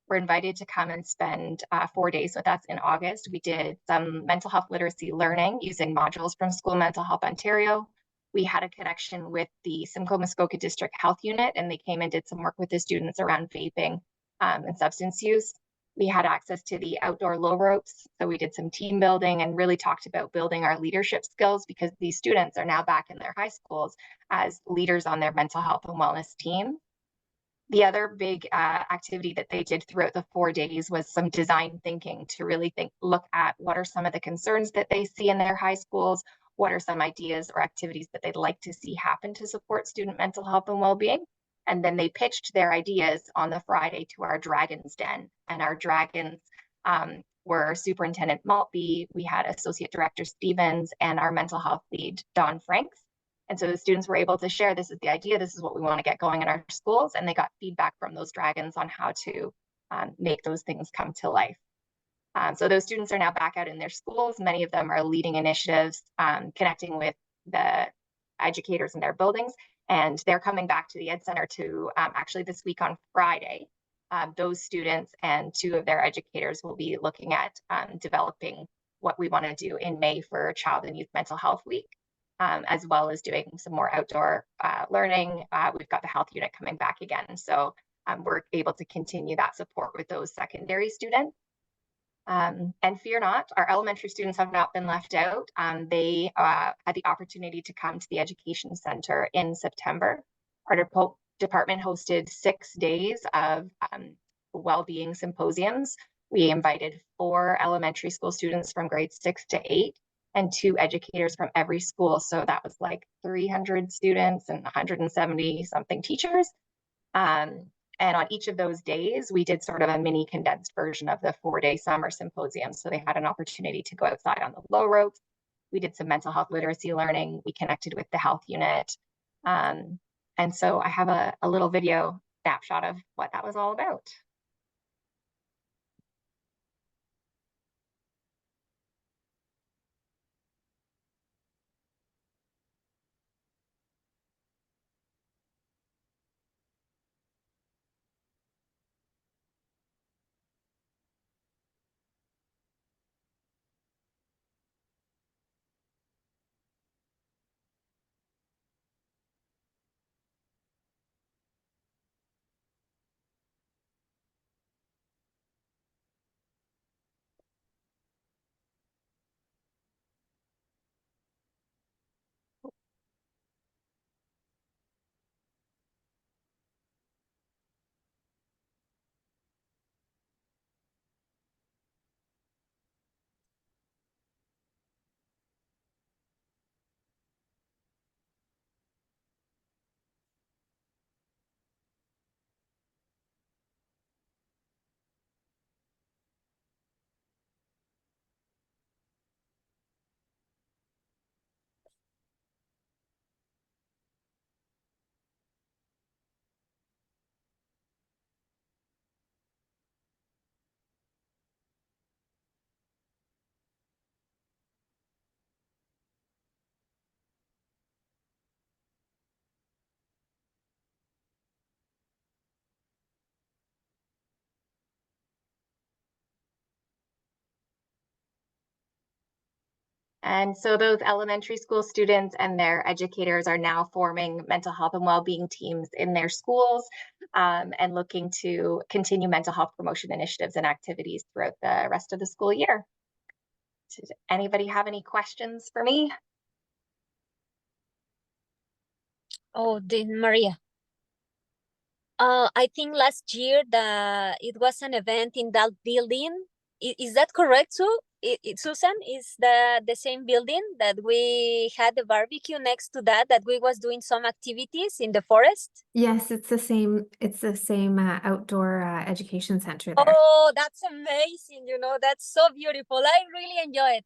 Were invited to come and spend 4 days with us in August. We did some mental health literacy learning using modules from School Mental Health Ontario. We had a connection with the Simcoe Muskoka District Health Unit, and they came and did some work with the students around vaping and substance use. We had access to the outdoor low ropes, so we did some team building and really talked about building our leadership skills, because these students are now back in their high schools as leaders on their mental health and wellness team. The other big activity that they did throughout the 4 days was some design thinking to really look at what are some of the concerns that they see in their high schools, what are some ideas or activities that they'd like to see happen to support student mental health and well-being. And then they pitched their ideas on the Friday to our Dragons Den. And our Dragons were Superintendent Maltby, we had Associate Director Stevens, and our mental health lead, Don Franks. And so the students were able to share, this is the idea, this is what we want to get going in our schools, and they got feedback from those dragons on how to make those things come to life. So those students are now back out in their schools. Many of them are leading initiatives, connecting with the educators in their buildings, and they're coming back to the Ed Center to actually this week on Friday. Those students and 2 of their educators will be looking at developing what we want to do in May for Child and Youth Mental Health Week, as well as doing some more outdoor learning. We've got the health unit coming back again, so we're able to continue that support with those secondary students. And fear not, our elementary students have not been left out. They had the opportunity to come to the Education Center in September. Our department hosted 6 days of well-being symposiums. We invited 4 elementary school students from grades 6 to 8 and 2 educators from every school. So that was like 300 students and 170 something teachers. And on each of those days, we did sort of a mini condensed version of the 4-day summer symposium. So they had an opportunity to go outside on the low ropes. We did some mental health literacy learning. We connected with the health unit. And so I have a little video snapshot of what that was all about. And so those elementary school students and their educators are now forming mental health and well-being teams in their schools, and looking to continue mental health promotion initiatives and activities throughout the rest of the school year. Does anybody have any questions for me? Oh, Maria. I think last year it was an event in that building. Is that correct, Sue? Susan, is the same building that we had the barbecue next to that we was doing some activities in the forest? Yes, it's the same. It's the same outdoor education center there. Oh, that's amazing. That's so beautiful. I really enjoy it.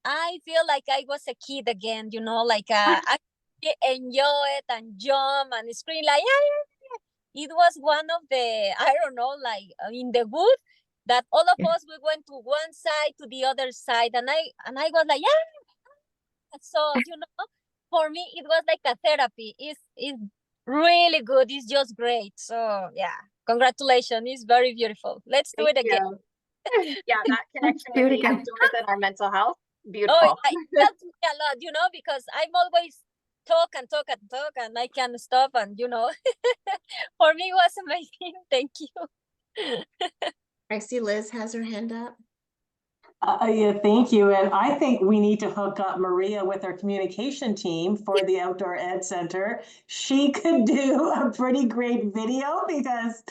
I feel like I was a kid again, like I enjoy it and jump and scream like, yeah. It was one of the, I don't know, like in the booth that all of us, we went to one side to the other side, and I was like, yeah. So, for me, it was like a therapy. It's really good. It's just great. So yeah, congratulations. It's very beautiful. Let's do it again. Yeah, that connection with the outdoors and our mental health, beautiful. Oh, it helps me a lot, because I'm always talk and I can't stop, and for me it was amazing. Thank you. I see Liz has her hand up. Yeah, thank you. And I think we need to hook up Maria with our communication team for the Outdoor Ed Center. She could do a pretty great video because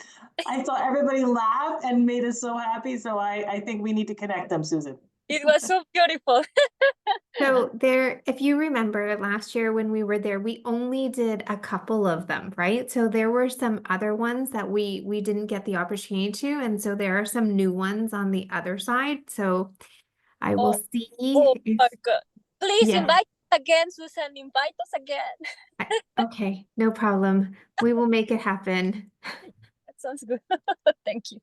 I saw everybody laugh and made us so happy. So I think we need to connect them, Susan. It was so beautiful. So there, if you remember last year when we were there, we only did a couple of them, right? So there were some other ones that we didn't get the opportunity to, and so there are some new ones on the other side. So I will see Oh if, my God. Please yeah, invite us again, Susan. Invite us again. okay, no problem. We will make it happen. That sounds good. Thank you.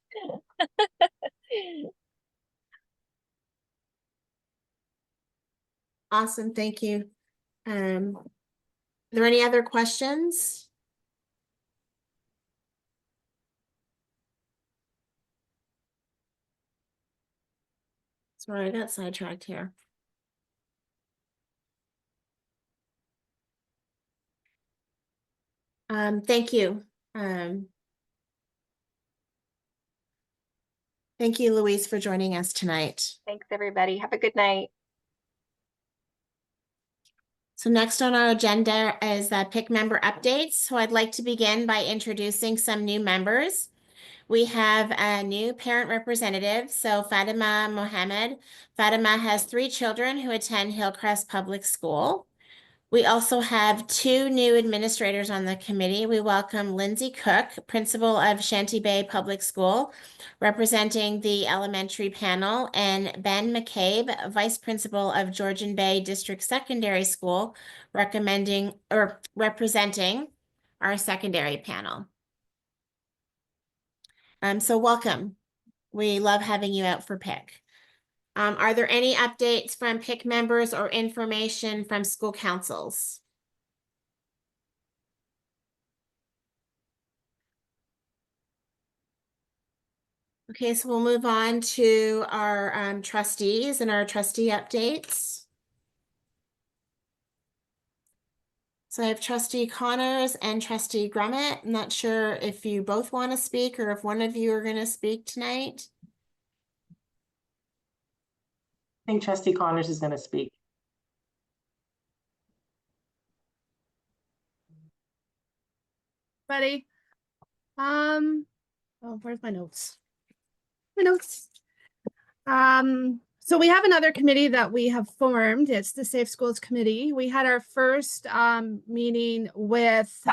Awesome, thank you. Are there any other questions? Sorry, I got sidetracked here. Thank you. Thank you, Louise, for joining us tonight. Thanks, everybody. Have a good night. So next on our agenda is the PIC member updates. So I'd like to begin by introducing some new members. We have a new parent representative, so Fatima Mohammed. Fatima has 3 children who attend Hillcrest Public School. We also have 2 new administrators on the committee. We welcome Lindsay Cook, principal of Shanty Bay Public School, representing the elementary panel, and Ben McCabe, vice principal of Georgian Bay District Secondary School, representing our secondary panel. So welcome. We love having you out for PIC. Are there any updates from PIC members or information from school councils? Okay, so we'll move on to our trustees and our trustee updates. So I have trustee Connors and trustee Grummett. I'm not sure if you both want to speak or if one of you are going to speak tonight. I think trustee Connors is going to speak. Buddy. Oh, where's my notes? My notes. So we have another committee that we have formed. It's the Safe Schools Committee. We had our first meeting with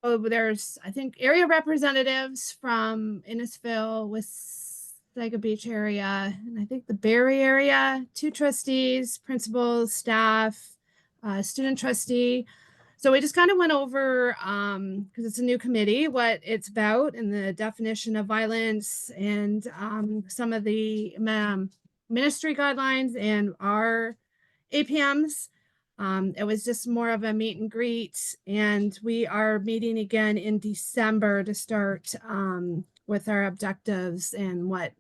there's I think area representatives from Innisfil, Wasaga Beach area, and I think the Barrie area, 2 trustees, principals, staff, student trustee. So we just kind of went over, because it's a new committee, what it's about and the definition of violence and some of the ministry guidelines and our APMs. It was just more of a meet and greet, and we are meeting again in December to start with our objectives and what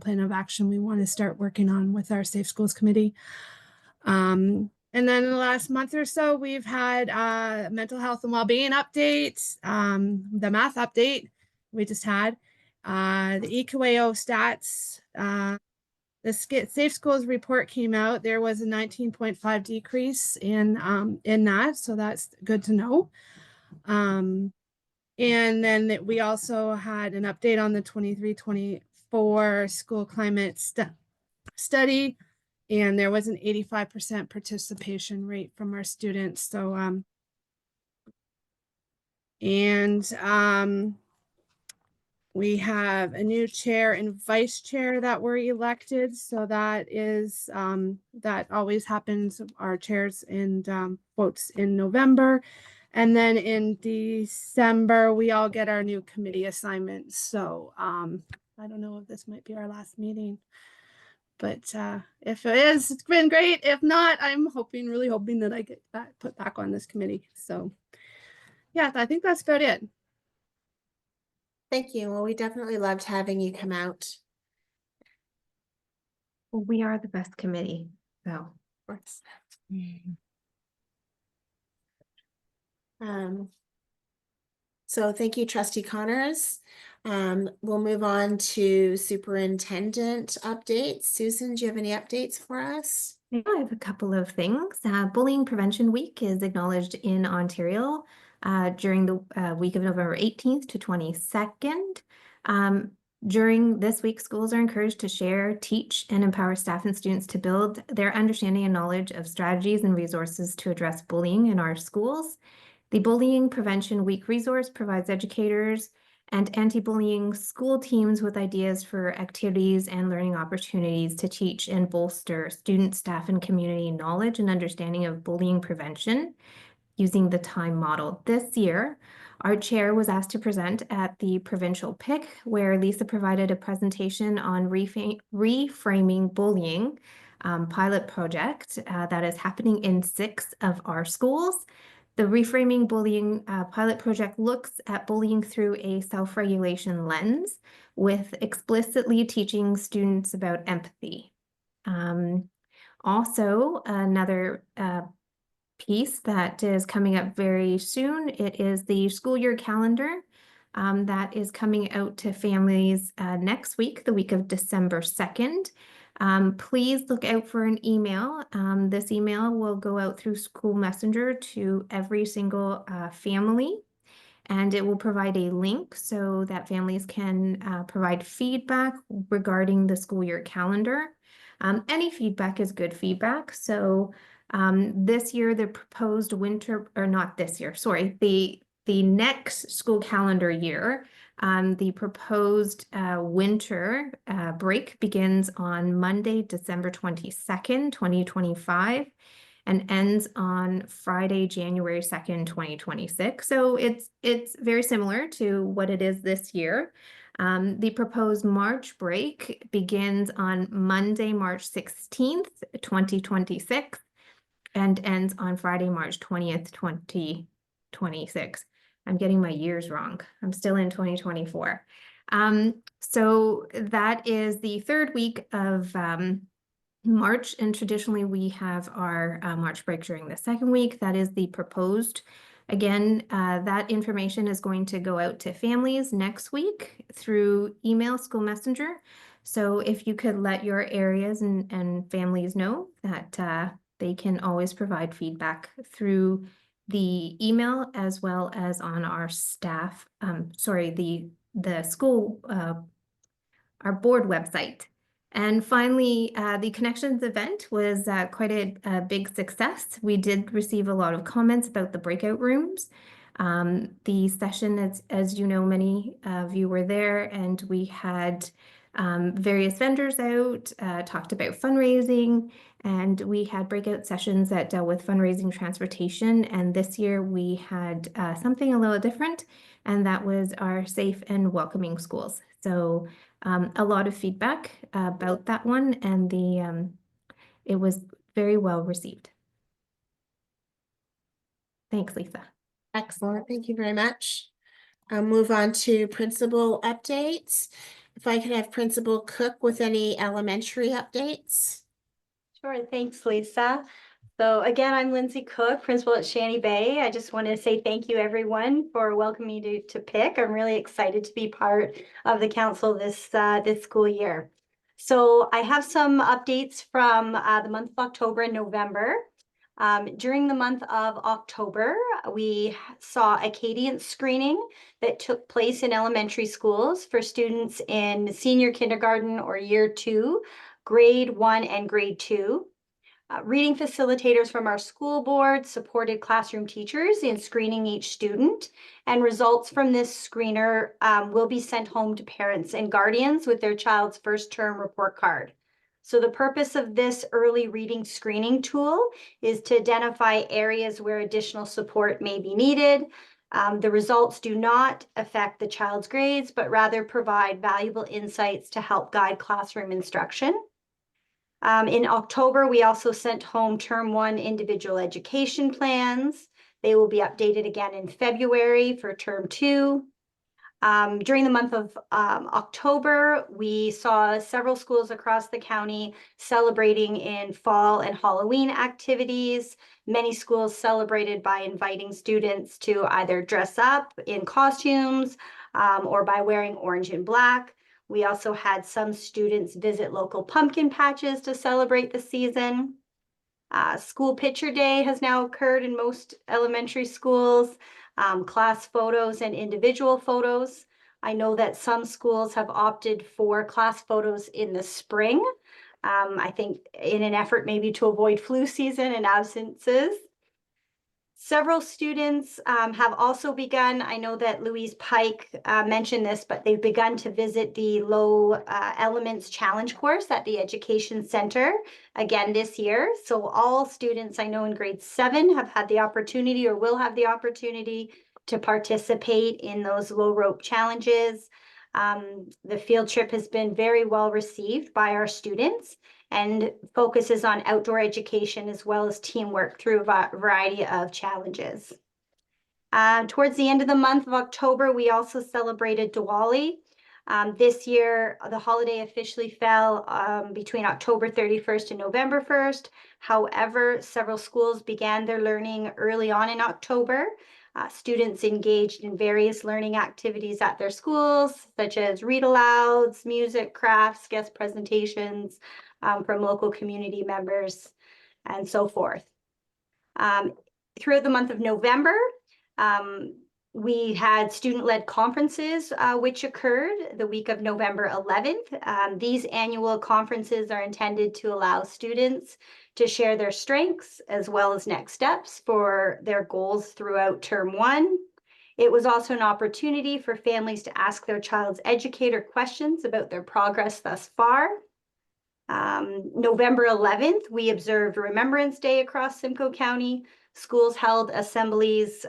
plan of action we want to start working on with our Safe Schools Committee. And then in the last month or so, we've had mental health and well-being updates, the math update we just had, the EQAO stats, the Safe Schools report came out. There was a 19.5 decrease in that, so that's good to know. And then we also had an update on the 23-24 school climate study. And there was an 85% participation rate from our students. So, we have a new chair and vice chair that were elected. So that is, that always happens, our chairs and votes in November. And then in December, we all get our new committee assignments. So I don't know if this might be our last meeting. But if it is, it's been great. If not, I'm really hoping that I get that put back on this committee. So yeah, I think that's about it. Thank you. Well, we definitely loved having you come out. Well, we are the best committee, so. Of course. So thank you, trustee Connors. We'll move on to superintendent updates. Susan, do you have any updates for us? Yeah, I have a couple of things. Bullying Prevention Week is acknowledged in Ontario during the week of November 18th to 22nd. During this week, schools are encouraged to share, teach, and empower staff and students to build their understanding and knowledge of strategies and resources to address bullying in our schools. The Bullying Prevention Week resource provides educators and anti-bullying school teams with ideas for activities and learning opportunities to teach and bolster student, staff, and community knowledge and understanding of bullying prevention using the time model. This year, our chair was asked to present at the provincial PIC, where Lisa provided a presentation on reframing bullying pilot project that is happening in 6 of our schools. The Reframing Bullying pilot project looks at bullying through a self-regulation lens with explicitly teaching students about empathy. Also, another piece that is coming up very soon, it is the school year calendar that is coming out to families next week, the week of December 2nd. Please look out for an email. This email will go out through School Messenger to every single family, and it will provide a link so that families can provide feedback regarding the school year calendar. Any feedback is good feedback. So this year, the proposed winter, or not this year, sorry, the next school calendar year, the proposed winter break begins on Monday, December 22nd, 2025, and ends on Friday, January 2nd, 2026. So it's very similar to what it is this year. The proposed March break begins on Monday, March 16th, 2026, and ends on Friday, March 20th, 2026. I'm getting my years wrong. I'm still in 2024. So that is the 3rd week of March, and traditionally we have our March break during the 2nd week. That is the proposed. Again, that information is going to go out to families next week through email, School Messenger. So if you could let your areas and families know that they can always provide feedback through the email as well as on our staff, the school, our board website. And finally, the Connections event was quite a big success. We did receive a lot of comments about the breakout rooms. The session, as you know, many of you were there, and we had various vendors out, talked about fundraising, and we had breakout sessions that dealt with fundraising, transportation. And this year we had something a little different, and that was our safe and welcoming schools. So a lot of feedback about that one, and it was very well received. Thanks, Lisa. Excellent. Thank you very much. I'll move on to principal updates. If I could have Principal Cook with any elementary updates. Sure, thanks, Lisa. So again, I'm Lindsay Cook, principal at Shanty Bay. I just want to say thank you, everyone, for welcoming me to PIC. I'm really excited to be part of the council this school year. So I have some updates from the month of October and November. During the month of October, we saw a cadence screening that took place in elementary schools for students in senior kindergarten or year 2, grade 1 and grade 2. Reading facilitators from our school board supported classroom teachers in screening each student, and results from this screener will be sent home to parents and guardians with their child's first term report card. So the purpose of this early reading screening tool is to identify areas where additional support may be needed. The results do not affect the child's grades, but rather provide valuable insights to help guide classroom instruction. In October, we also sent home Term 1 individual education plans. They will be updated again in February for Term 2. During the month of October, we saw several schools across the county celebrating in fall and Halloween activities. Many schools celebrated by inviting students to either dress up in costumes or by wearing orange and black. We also had some students visit local pumpkin patches to celebrate the season. School Picture Day has now occurred in most elementary schools. Class photos and individual photos I know that some schools have opted for class photos in the spring. I think in an effort maybe to avoid flu season and absences. Several students have also begun, I know that Louise Pike mentioned this, but they've begun to visit the Low Elements Challenge course at the Education Center again this year. So all students I know in grade 7 have had the opportunity or will have the opportunity to participate in those low rope challenges. The field trip has been very well received by our students and focuses on outdoor education as well as teamwork through a variety of challenges. Towards the end of the month of October, we also celebrated Diwali. This year, the holiday officially fell between October 31st and November 1st. However, several schools began their learning early on in October. Students engaged in various learning activities at their schools, such as read-alouds, music, crafts, guest presentations, from local community members and so forth. Throughout the month of November, we had student-led conferences which occurred the week of November 11th. These annual conferences are intended to allow students to share their strengths as well as next steps for their goals throughout term 1. It was also an opportunity for families to ask their child's educator questions about their progress thus far. November 11th, we observed Remembrance Day across Simcoe County. Schools held assemblies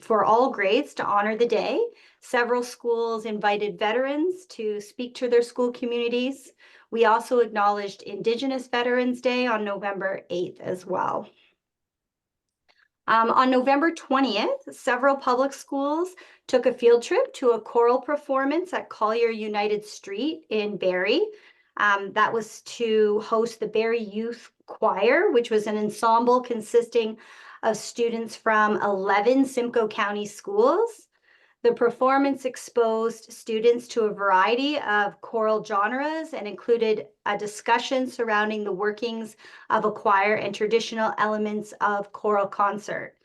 for all grades to honor the day. Several schools invited veterans to speak to their school communities. We also acknowledged Indigenous Veterans Day on November 8th as well. On November 20th, several public schools took a field trip to a choral performance at Collier United Street in Barrie. That was to host the Barrie Youth Choir, which was an ensemble consisting of students from 11 Simcoe County schools. The performance exposed students to a variety of choral genres and included a discussion surrounding the workings of a choir and traditional elements of choral concert.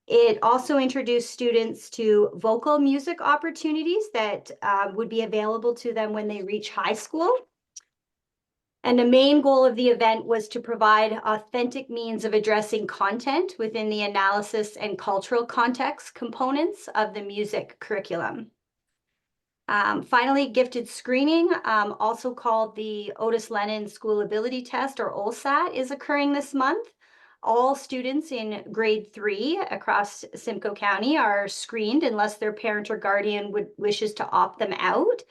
It also introduced students to vocal music opportunities that would be available to them when they reach high school. And the main goal of the event was to provide authentic means of addressing content within the analysis and cultural context components of the music curriculum. Finally, gifted screening, also called the Otis Lennon School Ability Test or OLSAT, is occurring this month. All students in grade 3 across Simcoe County are screened unless their parent or guardian wishes to opt them out.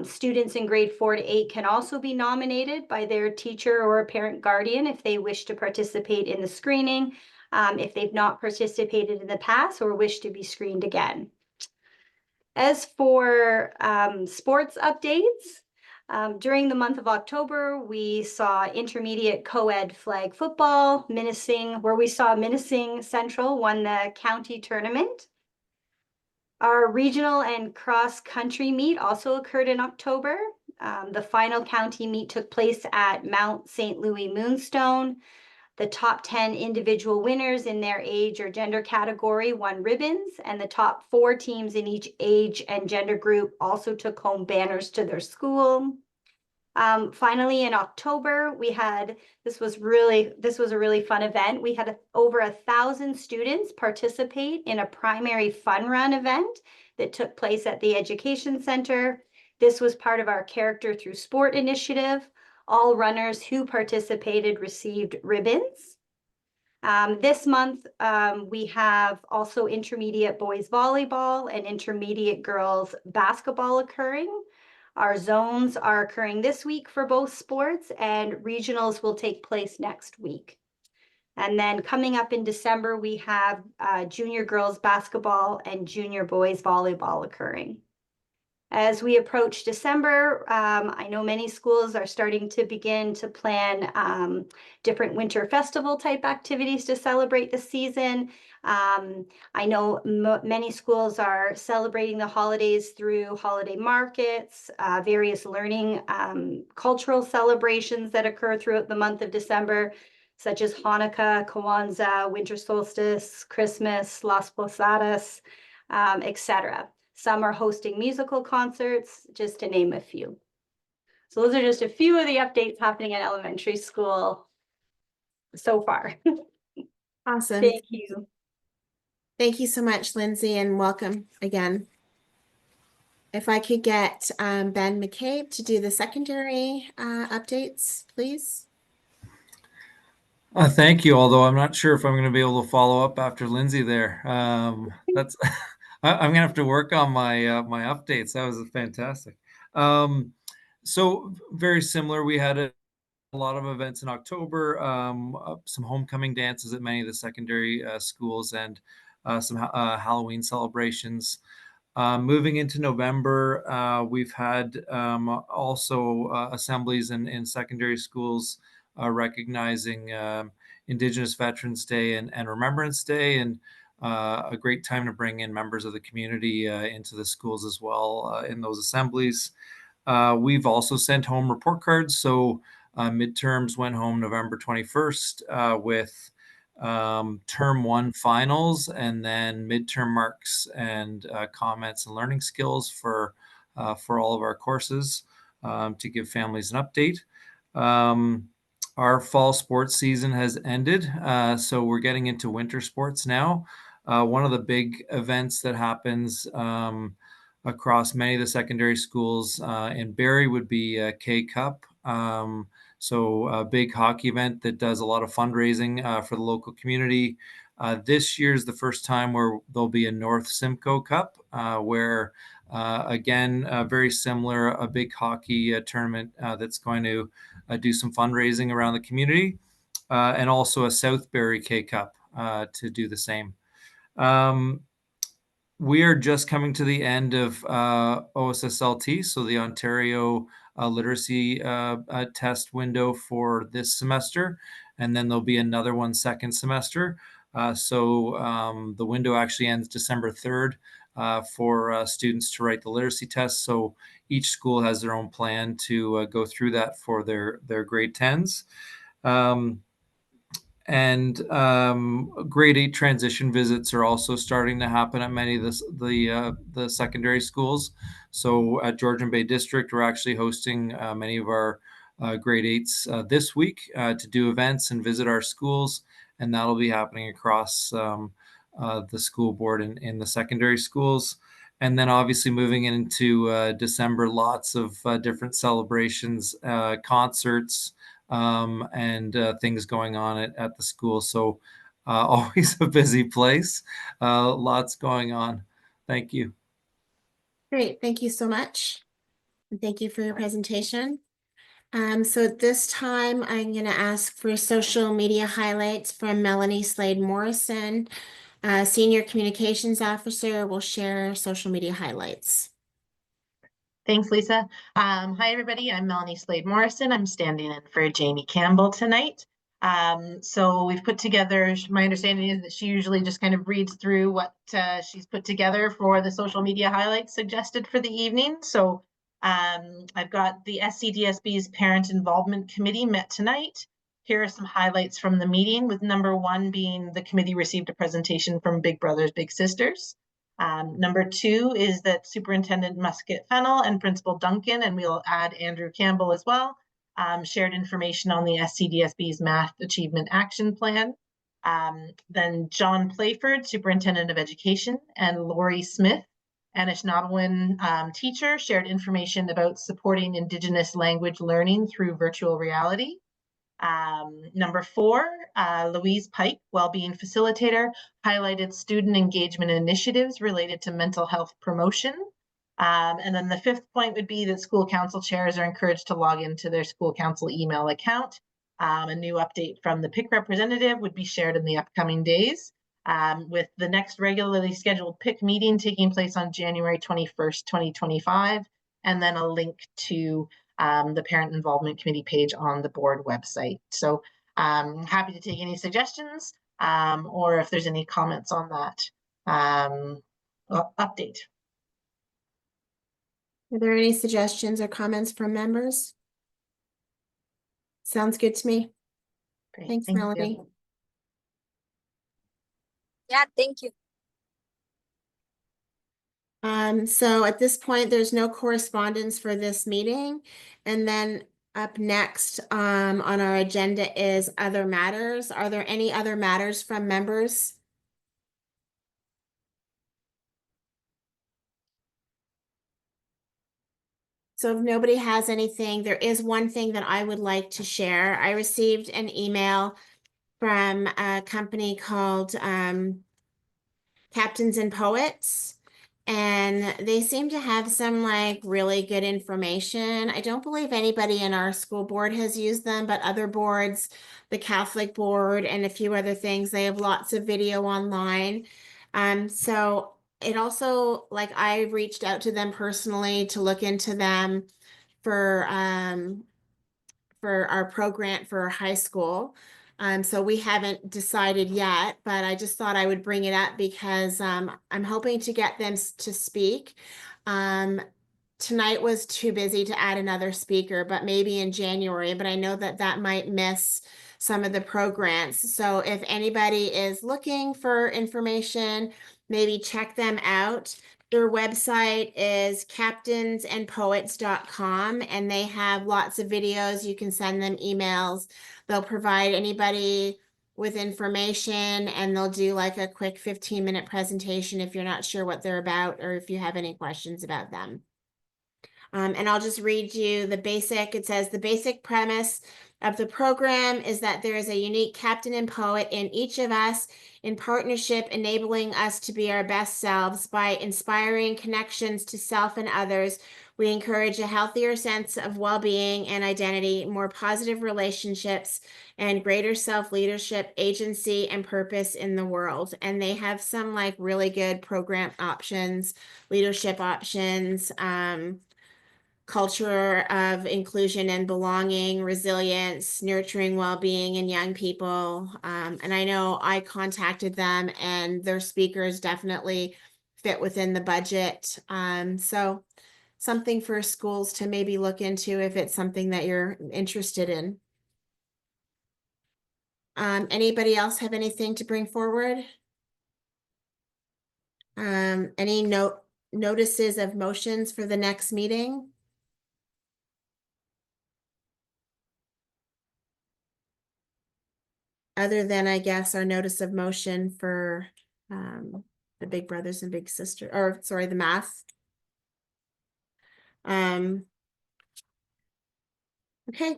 Students in grade 4 to 8 can also be nominated by their teacher or a parent guardian if they wish to participate in the screening, if they've not participated in the past or wish to be screened again. As for sports updates, during the month of October, we saw intermediate co-ed flag football, where we saw Minising Central won the county tournament. Our regional and cross-country meet also occurred in October. The final county meet took place at Mount St. Louis Moonstone. The top 10 individual winners in their age or gender category won ribbons, and the top 4 teams in each age and gender group also took home banners to their school. Finally, in October, this was a really fun event. We had over 1,000 students participate in a primary fun run event that took place at the Education Center. This was part of our Character Through Sport initiative. All runners who participated received ribbons. This month, we have also intermediate boys volleyball and intermediate girls basketball occurring. Our zones are occurring this week for both sports, and regionals will take place next week. And then coming up in December, we have junior girls basketball and junior boys volleyball occurring. As we approach December, I know many schools are starting to begin to plan different winter festival type activities to celebrate the season. I know many schools are celebrating the holidays through holiday markets, various learning cultural celebrations that occur throughout the month of December, such as Hanukkah, Kwanzaa, winter solstice, Christmas, Las Posadas, etc. Some are hosting musical concerts, just to name a few. So those are just a few of the updates happening at elementary school so far. Awesome. Thank you. Thank you so much, Lindsay, and welcome again. If I could get Ben McCabe to do the secondary updates, please. Thank you, although I'm not sure if I'm going to be able to follow up after Lindsay there. That's I'm going to have to work on my my updates. That was fantastic. So very similar. We had a lot of events in October, some homecoming dances at many of the secondary schools, and some Halloween celebrations. Moving into November, we've had also assemblies in secondary schools recognizing Indigenous Veterans Day and Remembrance Day, and a great time to bring in members of the community into the schools as well in those assemblies. We've also sent home report cards. So midterms went home November 21st with term 1 finals, and then midterm marks and comments and learning skills for all of our courses to give families an update. Our fall sports season has ended, so we're getting into winter sports now. One of the big events that happens across many of the secondary schools in Barrie would be K Cup. So a big hockey event that does a lot of fundraising for the local community. This year is the first time where there'll be a North Simcoe Cup, where again, very similar, a big hockey tournament that's going to do some fundraising around the community, and also a South Barrie K Cup to do the same. We are just coming to the end of OSSLT, so the Ontario literacy test window for this semester, and then there'll be another one second semester. So the window actually ends December 3rd for students to write the literacy test. So each school has their own plan to go through that for their grade 10s. And grade 8 transition visits are also starting to happen at many of the secondary schools. So at Georgian Bay District, we're actually hosting many of our grade 8s this week to do events and visit our schools. And that'll be happening across the school board in the secondary schools. And then obviously moving into December, lots of different celebrations, concerts, and things going on at the school. So always a busy place, lots going on. Thank you. Great, thank you so much. And thank you for your presentation. So at this time, I'm going to ask for social media highlights from Melanie Slade Morrison. Senior Communications Officer will share social media highlights. Thanks, Lisa. Hi, everybody. I'm Melanie Slade Morrison. I'm standing in for Jamie Campbell tonight. So we've put together, my understanding is that she usually just kind of reads through what she's put together for the social media highlights suggested for the evening. So I've got the SCDSB's Parent Involvement Committee met tonight. Here are some highlights from the meeting, with number 1 being the committee received a presentation from Big Brothers Big Sisters. Number 2 is that Superintendent Musket Fennell and Principal Duncan, and we'll add Andrew Campbell as well, shared information on the SCDSB's Math Achievement Action Plan. Then John Playford, Superintendent of Education, and Lori Smith, Anishinaabewin teacher, shared information about supporting Indigenous language learning through virtual reality. Number 4, Louise Pike, Wellbeing Facilitator, highlighted student engagement initiatives related to mental health promotion. And then the 5th point would be that school council chairs are encouraged to log into their school council email account. A new update from the PIC representative would be shared in the upcoming days, with the next regularly scheduled PIC meeting taking place on January 21st, 2025, and then a link to the Parent Involvement Committee page on the board website. So happy to take any suggestions or if there's any comments on that update. Are there any suggestions or comments from members? Sounds good to me. Great, Thanks, thank Melanie. you. Yeah, thank you. So at this point, there's no correspondence for this meeting. And then up next, on our agenda is other matters. Are there any other matters from members? So if nobody has anything, there is one thing that I would like to share. I received an email from a company called Captains and Poets, and they seem to have some like really good information. I don't believe anybody in our school board has used them, but other boards, the Catholic board and a few other things, they have lots of video online. So it also, like, I reached out to them personally to look into them for our program for our high school. So we haven't decided yet, but I just thought I would bring it up because I'm hoping to get them to speak. Tonight was too busy to add another speaker, but maybe in January, but I know that that might miss some of the programs. So if anybody is looking for information, maybe check them out. Their website is captainsandpoets.com, and they have lots of videos. You can send them emails. They'll provide anybody with information, and they'll do like a quick 15-minute presentation if you're not sure what they're about or if you have any questions about them. And I'll just read you the basic. It says the basic premise of the program is that there is a unique captain and poet in each of us, in partnership, enabling us to be our best selves. By inspiring connections to self and others, we encourage a healthier sense of well-being and identity, more positive relationships, and greater self-leadership, agency, and purpose in the world. And they have some like really good program options, leadership options, culture of inclusion and belonging, resilience, nurturing well-being in young people. And I know I contacted them and their speakers definitely fit within the budget. So something for schools to maybe look into if it's something that you're interested in. Anybody else have anything to bring forward? Any notices of motions for the next meeting? Other than, I guess, our notice of motion for the Big Brothers and Big Sisters, or sorry, the math. Okay.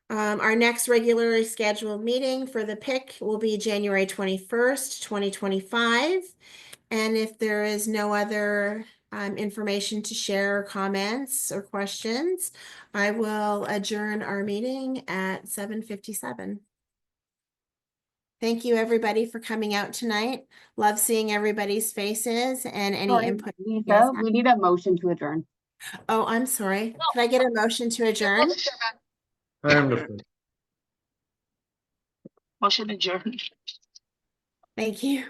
Our next regularly scheduled meeting for the PIC will be January 21st, 2025. And if there is no other information to share, or comments or questions, I will adjourn our meeting at 7:57. Thank you, everybody, for coming out tonight. Love seeing everybody's faces and any Sorry, input. Lisa, we need a motion to adjourn. Oh, I'm sorry. Can I get a motion to adjourn? I am listening. Motion adjourned. Thank you.